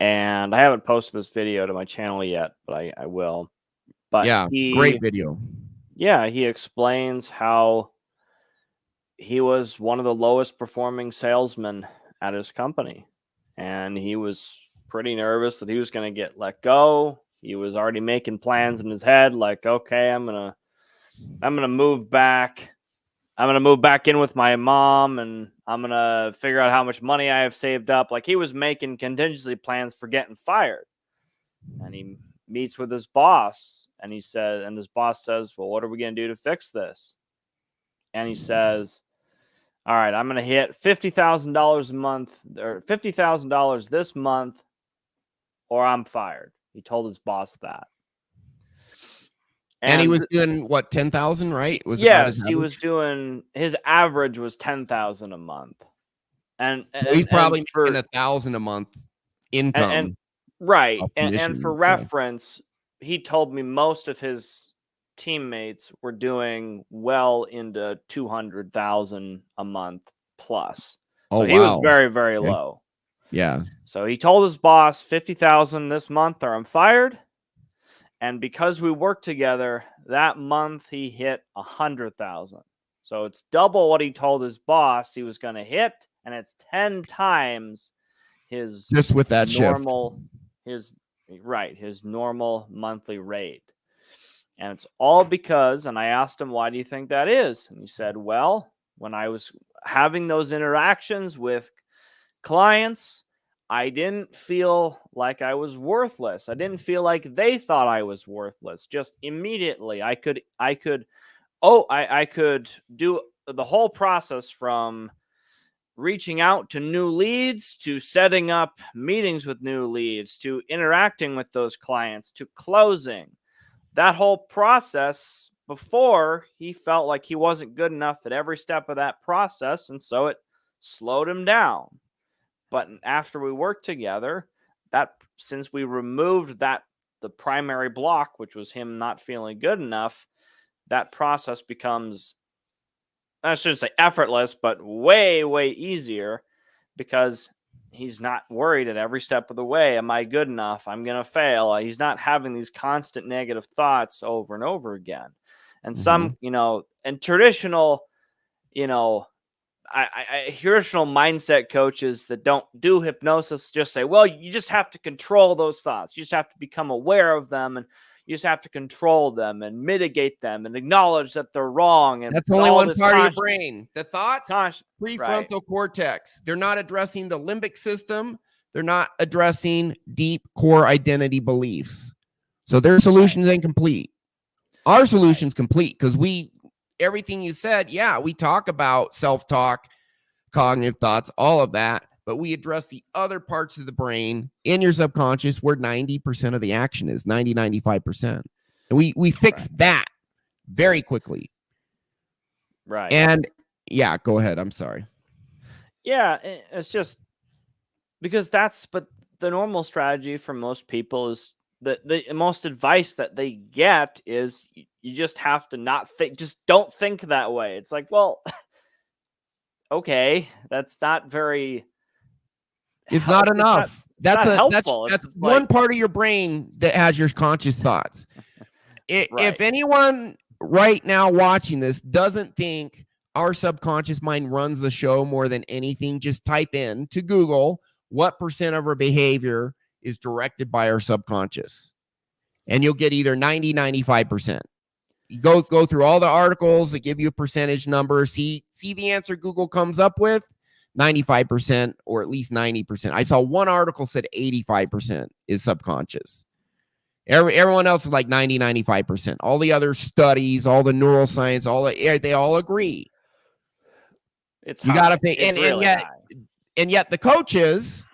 And I haven't posted this video to my channel yet, but I will. But yeah, great video. Yeah, he explains how he was one of the lowest performing salesmen at his company. And he was pretty nervous that he was going to get let go. He was already making plans in his head, like, okay, I'm gonna move back. I'm gonna move back in with my mom, and I'm gonna figure out how much money I have saved up. Like, he was making contingency plans for getting fired. And he meets with his boss, and his boss says, well, what are we going to do to fix this? And he says, all right, I'm going to hit $50,000 a month, or $50,000 this month, or I'm fired. He told his boss that. And he was doing what, 10,000, right? Yes, he was doing, his average was 10,000 a month. And he's probably making 1,000 a month income. Right. And for reference, he told me most of his teammates were doing well into 200,000 a month plus. Oh, so he was very, very low. Yeah. So he told his boss, 50,000 this month or I'm fired. And because we worked together, that month he hit 100,000. So it's double what he told his boss he was going to hit, and it's 10 times his just with that normal shift. His normal monthly rate. And it's all because, and I asked him, why do you think that is? And he said, well, when I was having those interactions with clients, I didn't feel like I was worthless. I didn't feel like they thought I was worthless. Just immediately I could do the whole process from reaching out to new leads, to setting up meetings with new leads, to interacting with those clients, to closing. That whole process, before, he felt like he wasn't good enough at every step of that process, and so it slowed him down. But after we worked together, that since we removed the primary block, which was him not feeling good enough, that process becomes, I shouldn't say effortless, but way, way easier, because he's not worried at every step of the way. Am I good enough? I'm going to fail. He's not having these constant negative thoughts over and over again. And some, and traditional, traditional mindset coaches that don't do hypnosis just say, well, you just have to control those thoughts. You just have to become aware of them, and you just have to control them and mitigate them and acknowledge that they're wrong. And that's only one part of your brain. The thoughts, prefrontal right. cortex. They're not addressing the limbic system. They're not addressing deep core identity beliefs. So their solution is incomplete. Our solution's complete, because everything you said, we talk about self-talk, cognitive thoughts, all of that, but we address the other parts of the brain in your subconscious where 90% of the action is, 95%. And we fix that very quickly. Right. And go ahead. I'm sorry. Yeah, it's just because but the normal strategy for most people is the most advice that they get is you just have to not think, just don't think that way. It's like, well, okay, that's not very. It's not enough. That's helpful. That's one part of your brain that has your conscious thoughts. If anyone right now watching this doesn't think our subconscious mind runs the show more than anything, just type in to Google what percent of our behavior is directed by our subconscious, and you'll get either 90, 95%. You go through all the articles that give you a percentage number, see the answer Google comes up with, 95% or at least 90%. I saw one article said 85% is subconscious. Everyone else is like 90, 95%. All the other studies, all the neuroscience, they all agree. You got to pay. And yet the coaches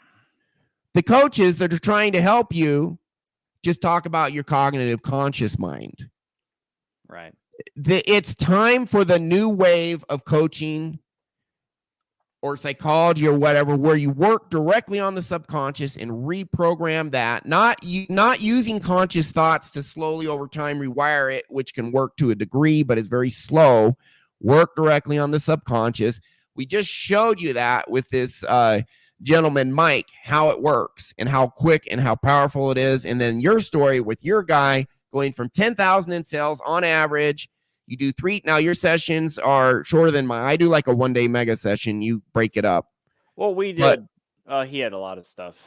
that are trying to help you just talk about your cognitive conscious mind. Right. It's time for the new wave of coaching or psychology or whatever, where you work directly on the subconscious and reprogram that, not using conscious thoughts to slowly over time rewire it, which can work to a degree, but it's very slow. Work directly on the subconscious. We just showed you that with this gentleman, Mike, how it works and how quick and how powerful it is. And then your story with your guy going from 10,000 in sales on average. You do 3. Now your sessions are shorter than mine. I do like a 1-day mega session. You break it up. Well, we did. He had a lot of stuff.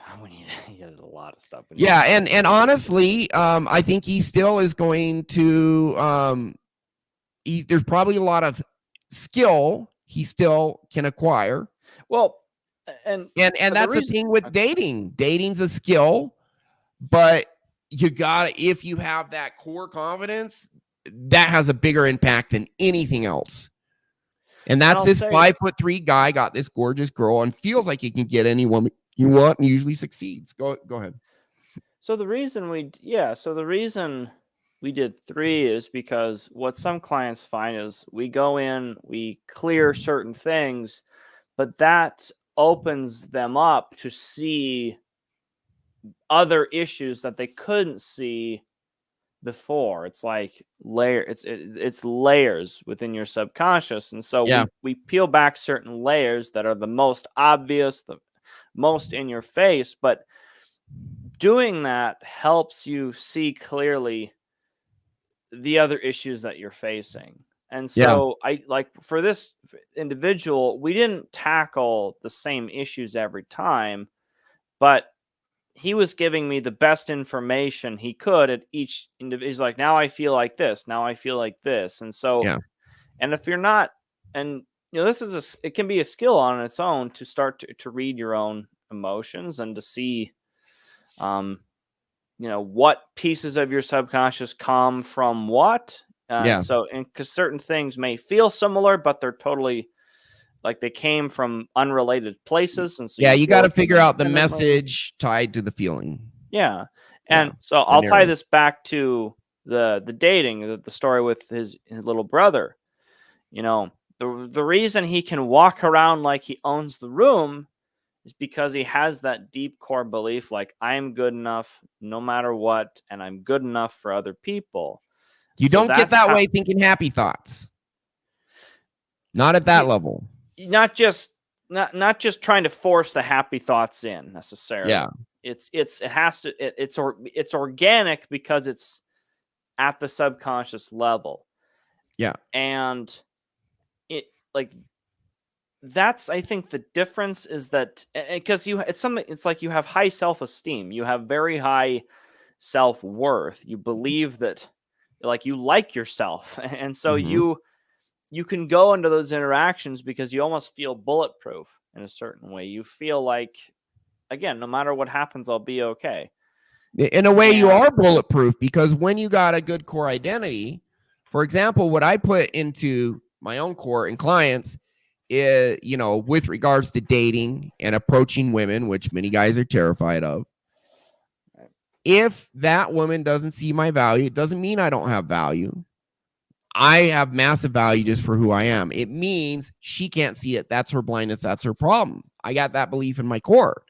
He had a lot of stuff. Yeah. And honestly, I think he still is going to, there's probably a lot of skill he still can acquire. Well, and that's the thing with dating. Dating's a skill, but if you have that core confidence, that has a bigger impact than anything else. And that's this 5'3" guy got this gorgeous girl and feels like he can get any woman you want and usually succeeds. Go ahead. So the reason we did 3 is because what some clients find is we go in, we clear certain things, but that opens them up to see other issues that they couldn't see before. It's like it's layers within your subconscious, and so we peel back certain layers that are the most obvious, the most in your face, but doing that helps you see clearly the other issues that you're facing. And so I like for this individual, we didn't tackle the same issues every time, but he was giving me the best information he could at each individual. He's like, now I feel like this. Now I feel like this. And so, Yeah. and if you're not, and this is it can be a skill on its own to start to read your own emotions and to see, what pieces of your subconscious come from what. Yeah. So, and because certain things may feel similar, but they're totally like they came from unrelated places. And so, Yeah, you got to feel figure out the independently. message tied to the feeling. Yeah. And Yeah, so I'll tie narrative. this back to the dating, the story with his little brother. The reason he can walk around like he owns the room is because he has that deep core belief, like, I'm good enough no matter what, and I'm good enough for other people. You So don't get that's that how- way thinking happy thoughts. Not at that level. Not just trying to force the happy thoughts in necessarily. Yeah. It's organic because it's at the subconscious level. Yeah. And that's, I think the difference is that because it's like you have high self-esteem, you have very high self-worth, you believe that like you like yourself, and so Mhm. you can go into those interactions because you almost feel bulletproof in a certain way. You feel like, again, no matter what happens, I'll be okay. In a way, you Yeah. are bulletproof because when you got a good core identity, for example, what I put into my own core and clients is, with regards to dating and approaching women, which many guys are terrified of. If that woman doesn't see my value, it doesn't mean I don't have value. I have massive value just for who I am. It means she can't see it. That's her blindness. That's her problem. I got that belief in my core.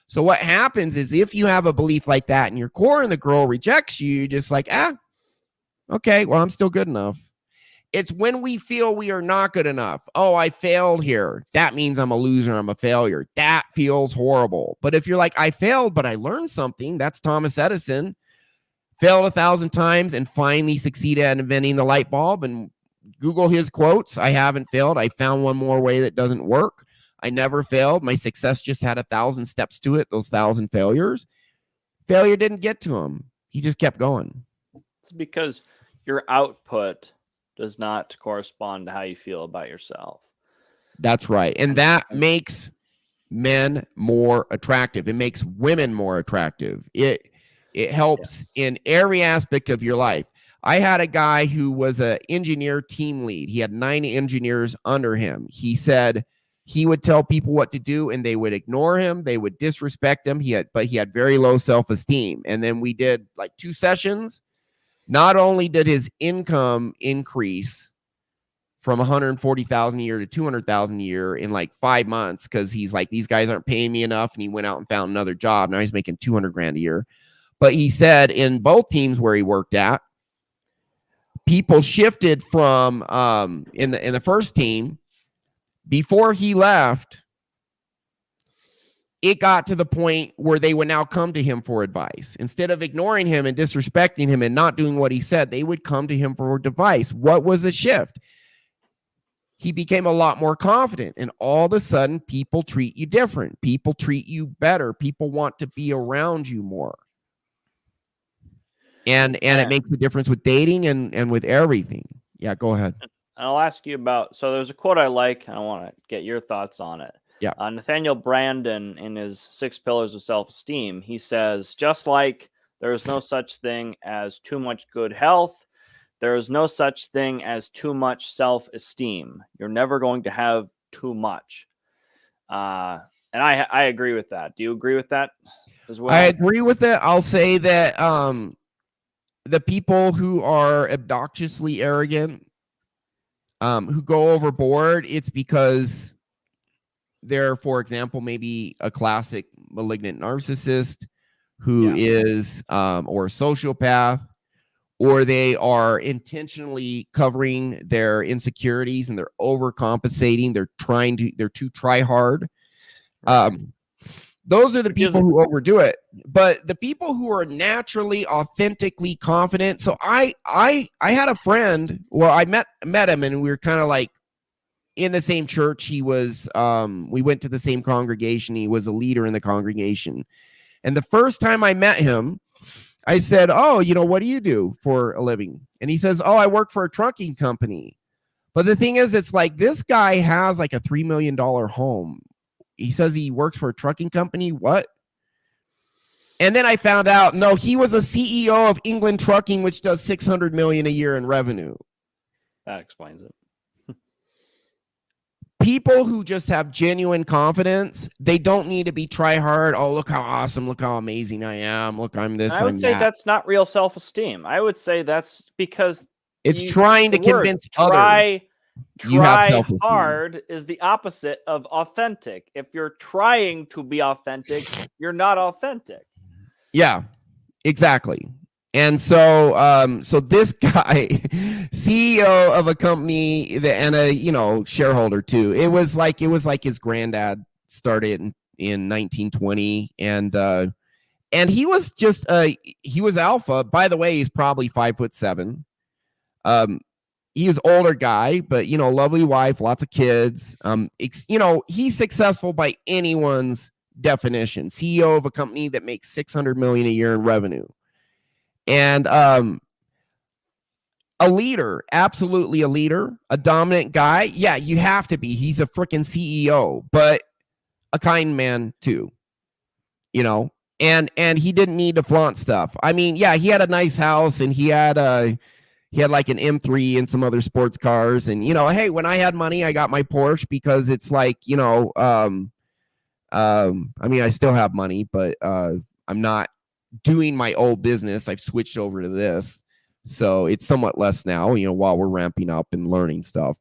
So what happens is if you have a belief like that in your core and the girl rejects you, you're just like, okay, well, I'm still good enough. It's when we feel we are not good enough. Oh, I failed here. That means I'm a loser. I'm a failure. That feels horrible. But if you're like, I failed, but I learned something, that's Thomas Edison. Failed 1,000 times and finally succeeded at inventing the light bulb. And Google his quotes. I haven't failed. I found one more way that doesn't work. I never failed. My success just had 1,000 steps to it. Those 1,000 failures. Failure didn't get to him. He just kept going. It's because your output does not correspond to how you feel about yourself. That's right. And that makes men more attractive. It makes women more attractive. It helps in every aspect of your life. I had a guy who was an engineer team lead. He had 9 engineers under him. He said he would tell people what to do and they would ignore him. They would disrespect him. But he had very low self-esteem. And then we did like 2 sessions. Not only did his income increase from 140,000 a year to 200,000 a year in like 5 months, because he's like, these guys aren't paying me enough, and he went out and found another job. Now he's making 200 grand a year. But he said in both teams where he worked at, people shifted from in the first team before he left. It got to the point where they would now come to him for advice. Instead of ignoring him and disrespecting him and not doing what he said, they would come to him for advice. What was the shift? He became a lot more confident, and all of a sudden, people treat you different. People treat you better. People want to be around you more. And it makes a difference with dating and with everything. Yeah, go ahead. I'll ask you about, so there's a quote I like, and I want to get your thoughts on it. Yeah. Nathaniel Branden, in his 6 Pillars of Self-Esteem, he says, just like there is no such thing as too much good health, there is no such thing as too much self-esteem. You're never going to have too much. And I agree with that. Do you agree with that as well? I agree with it. I'll say that the people who are obnoxiously arrogant, who go overboard, it's because they're, for example, maybe a classic malignant narcissist who is or a sociopath, or they are intentionally covering their insecurities and they're overcompensating. They're too try hard. Those are the people who overdo it. But the people who are naturally, authentically confident. So I had a friend. Well, I met him, and we were kind of like in the same church. He was. We went to the same congregation. He was a leader in the congregation. And the first time I met him, I said, "Oh, what do you do for a living?" And he says, "Oh, I work for a trucking company." But the thing is, it's like this guy has like a $3 million home. He says he works for a trucking company. What? And then I found out, no, he was a CEO of England Trucking, which does $600 million a year in revenue. That explains it. People who just have genuine confidence, they don't need to be try hard. Oh, look how awesome, look how amazing I am. Look, I'm this. I would I'm say that. that's not real self-esteem. I would say that's because It's trying to the word convince others. You have Try self-esteem. hard is the opposite of authentic. If you're trying to be authentic, you're not authentic. Yeah, exactly. And so so this guy, CEO of a company and a shareholder too. It was like his granddad started in 1920, and he was just he was alpha. By the way, he's probably 5'7". He was older guy, but lovely wife, lots of kids. He's successful by anyone's definition. CEO of a company that makes $600 million a year in revenue. And a leader, absolutely a leader, a dominant guy. Yeah, you have to be. He's a freaking CEO, but a kind man too. And he didn't need to flaunt stuff. I mean, yeah, he had a nice house, and he had like an M3 and some other sports cars. And hey, when I had money, I got my Porsche because it's like I mean, I still have money, but I'm not doing my old business. I've switched over to this, so it's somewhat less now, while we're ramping up and learning stuff.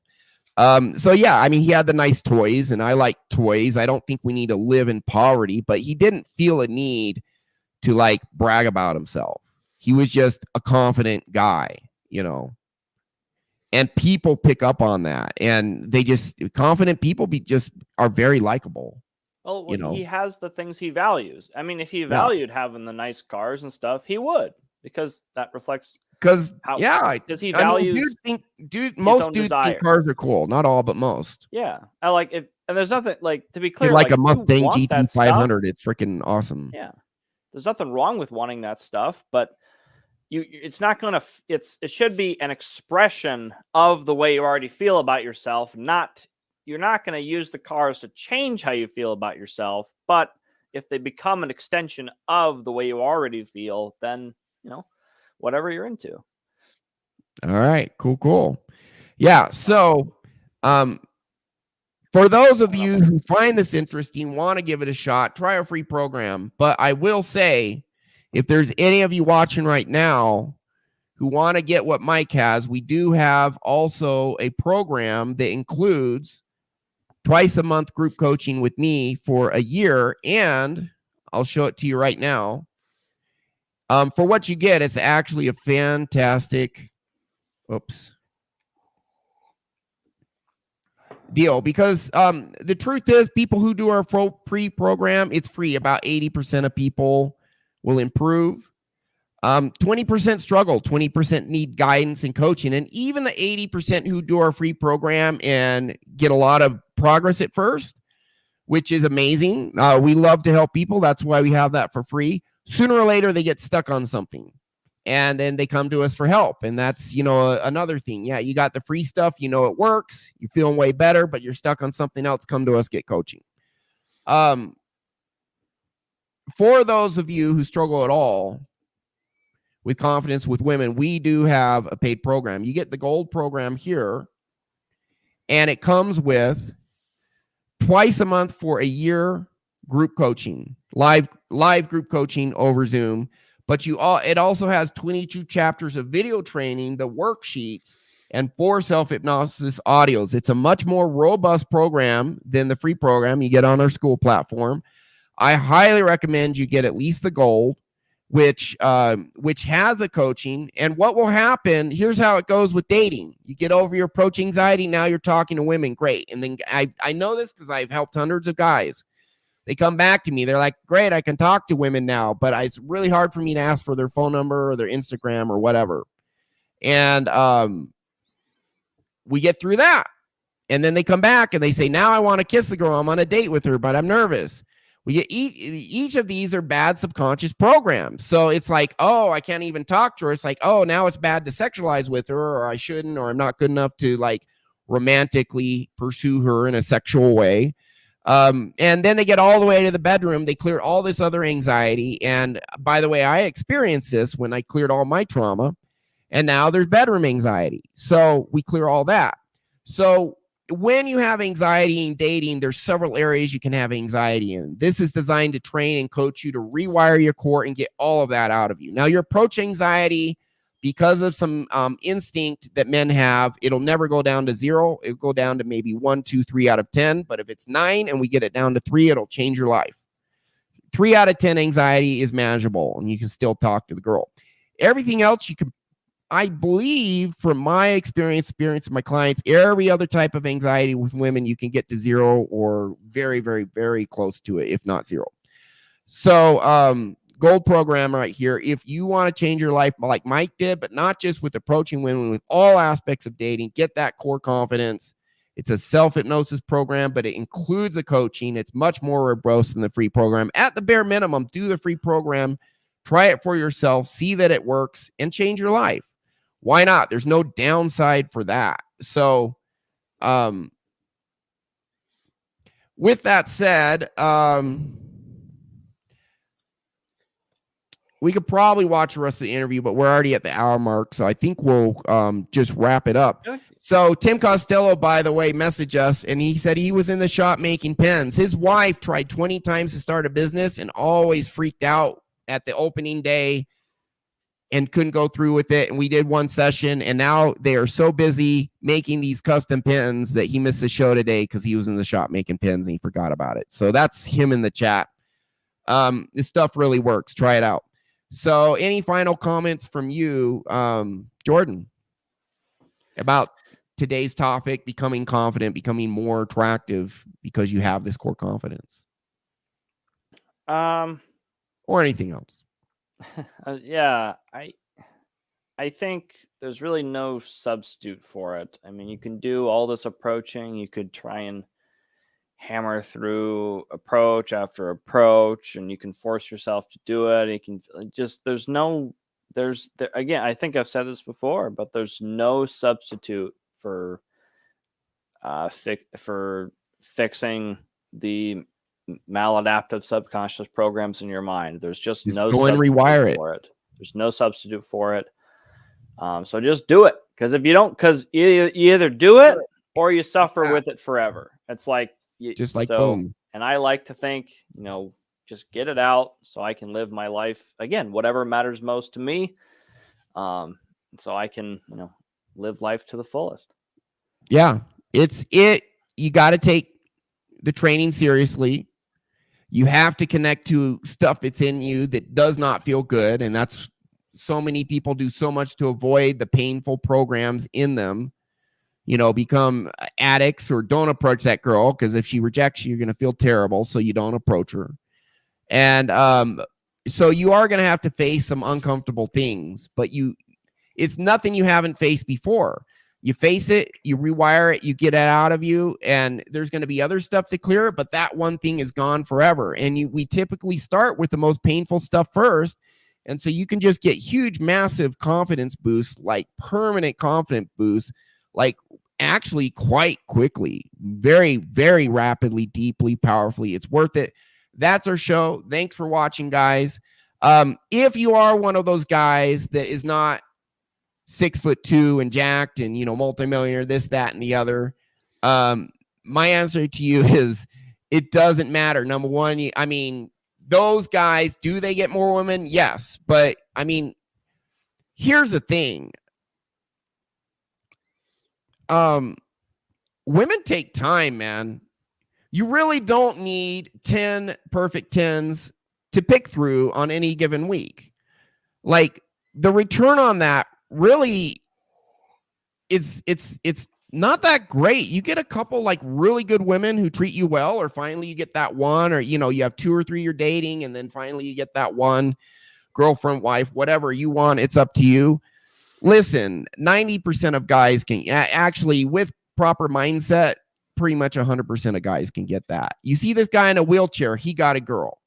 So yeah, I mean, he had the nice toys, and I like toys. I don't think we need to live in poverty, but he didn't feel a need to like brag about himself. He was just a confident guy, and people pick up on that, and confident people just are very likable. Well, he has the things he values. I mean, if he valued having the nice cars and stuff, he would, because that reflects. Because he values. Most dudes think cars are cool. Not all, but most. Yeah, and there's nothing to be clear. Like a Mustang GT 500, it's freaking awesome. Yeah, there's nothing wrong with wanting that stuff, but it's not gonna. It should be an expression of the way you already feel about yourself, You're not going to use the cars to change how you feel about yourself, but if they become an extension of the way you already feel, then, whatever you're into. All right, cool. Yeah. So, for those of you who find this interesting, want to give it a shot, try our free program. But I will say, if there's any of you watching right now who want to get what Mike has, we do have also a program that includes twice a month group coaching with me for a year, and I'll show it to you right now. For what you get, it's actually a fantastic deal, because the truth is, people who do our free program, it's free. About 80% of people will improve. 20% struggle, 20% need guidance and coaching. And even the 80% who do our free program and get a lot of progress at first, which is amazing. We love to help people. That's why we have that for free. Sooner or later, they get stuck on something, and then they come to us for help. And that's, another thing. Yeah, you got the free stuff, it works. You're feeling way better, but you're stuck on something else. Come to us, get coaching. For those of you who struggle at all with confidence with women, we do have a paid program. You get the gold program here, and it comes with twice a month for a year group coaching, live group coaching over Zoom. But it also has 22 chapters of video training, the worksheets, and 4 self-hypnosis audios. It's a much more robust program than the free program you get on our school platform. I highly recommend you get at least the gold, which has the coaching. And what will happen, here's how it goes with dating. You get over your approach anxiety, now you're talking to women, great. And then I know this because I've helped hundreds of guys. They come back to me, they're like, great, I can talk to women now, but it's really hard for me to ask for their phone number or their Instagram or whatever. And we get through that. And then they come back and they say, now I want to kiss the girl, I'm on a date with her, but I'm nervous. Each of these are bad subconscious programs. So it's like, oh, I can't even talk to her. It's like, oh, now it's bad to sexualize with her, or I shouldn't, or I'm not good enough to like romantically pursue her in a sexual way. And then they get all the way to the bedroom. They clear all this other anxiety. And by the way, I experienced this when I cleared all my trauma. And now there's bedroom anxiety. So we clear all that. So when you have anxiety in dating, there's several areas you can have anxiety in. This is designed to train and coach you to rewire your core and get all of that out of you. Now, your approach anxiety, because of some instinct that men have, it'll never go down to 0. It'll go down to maybe 1, 2, 3 out of 10. But if it's 9 and we get it down to 3, it'll change your life. 3 out of 10 anxiety is manageable, and you can still talk to the girl. Everything else you can, I believe, from my experience of my clients, every other type of anxiety with women, you can get to 0 or very, very, very close to it, if not 0. So, gold program right here. If you want to change your life like Mike did, but not just with approaching women, with all aspects of dating, get that core confidence. It's a self-hypnosis program, but it includes a coaching. It's much more robust than the free program. At the bare minimum, do the free program, try it for yourself, see that it works, and change your life. Why not? There's no downside for that. So, with that said, we could probably watch the rest of the interview, but we're already at the hour mark, so I think we'll just wrap it up. So Tim Costello, by the way, messaged us, and he said he was in the shop making pens. His wife tried 20 times to start a business and always freaked out at the opening day and couldn't go through with it. And we did one session, and now they are so busy making these custom pens that he missed the show today because he was in the shop making pens and he forgot about it. So that's him in the chat. This stuff really works. Try it out. So any final comments from you, Jordan, about today's topic, becoming confident, becoming more attractive because you have this core confidence? Or anything else? Yeah, I think there's really no substitute for it. I mean, you can do all this approaching. You could try and hammer through approach after approach, and you can force yourself to do it. You can just, again, I think I've said this before, but there's no substitute for fixing the maladaptive subconscious programs in your mind. There's just no go and rewire for it. There's no substitute for it. So just do it, because if you don't, because you either do it or you suffer with it forever. It's like boom. And I like to think, just get it out so I can live my life again, whatever matters most to me. So I can, live life to the fullest. Yeah, you got to take the training seriously. You have to connect to stuff that's in you that does not feel good. And that's, so many people do so much to avoid the painful programs in them, become addicts or don't approach that girl, because if she rejects you, you're going to feel terrible. So you don't approach her. And so you are going to have to face some uncomfortable things, but it's nothing you haven't faced before. You face it, you rewire it, you get it out of you, and there's going to be other stuff to clear, but that one thing is gone forever. And we typically start with the most painful stuff first. And so you can just get huge, massive confidence boosts, like permanent confidence boosts, like actually quite quickly, very, very rapidly, deeply, powerfully. It's worth it. That's our show. Thanks for watching, guys. If you are one of those guys that is not 6'2" and jacked and, multimillionaire, this, that, and the other, my answer to you is it doesn't matter. Number one, those guys, do they get more women? Yes. But here's the thing. Women take time, man. You really don't need 10 perfect 10s to pick through on any given week. Like, the return on that really it's not that great. You get a couple like really good women who treat you well, or finally you get that one, or you have 2 or 3 you're dating, and then finally you get that one girlfriend, wife, whatever you want. It's up to you. Listen, 90% of guys can actually, with proper mindset, pretty much 100% of guys can get that. You see this guy in a wheelchair, he got a girl.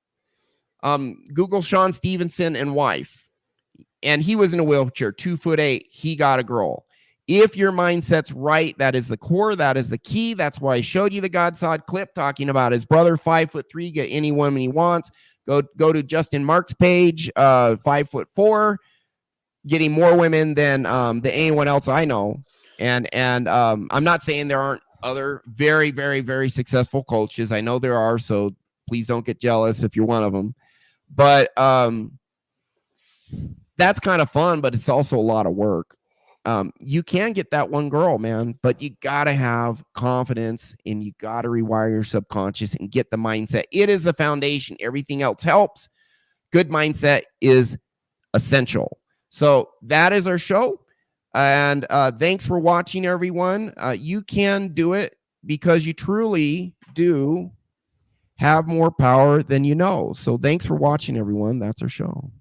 Google Sean Stevenson and wife, and he was in a wheelchair, 2'8", he got a girl. If your mindset's right, that is the core, that is the key. That's why I showed you the Gad Saad clip talking about his brother, 5'3", get any woman he wants. Go to Justin Mark's page, 5'4", getting more women than anyone else I know. And I'm not saying there aren't other very, very, very successful coaches. I know there are, so please don't get jealous if you're one of them. But that's kind of fun, but it's also a lot of work. You can get that one girl, man, but you got to have confidence and you got to rewire your subconscious and get the mindset. It is the foundation. Everything else helps. Good mindset is essential. So that is our show. And thanks for watching, everyone. You can do it because you truly do have more power than you know. So thanks for watching, everyone. That's our show.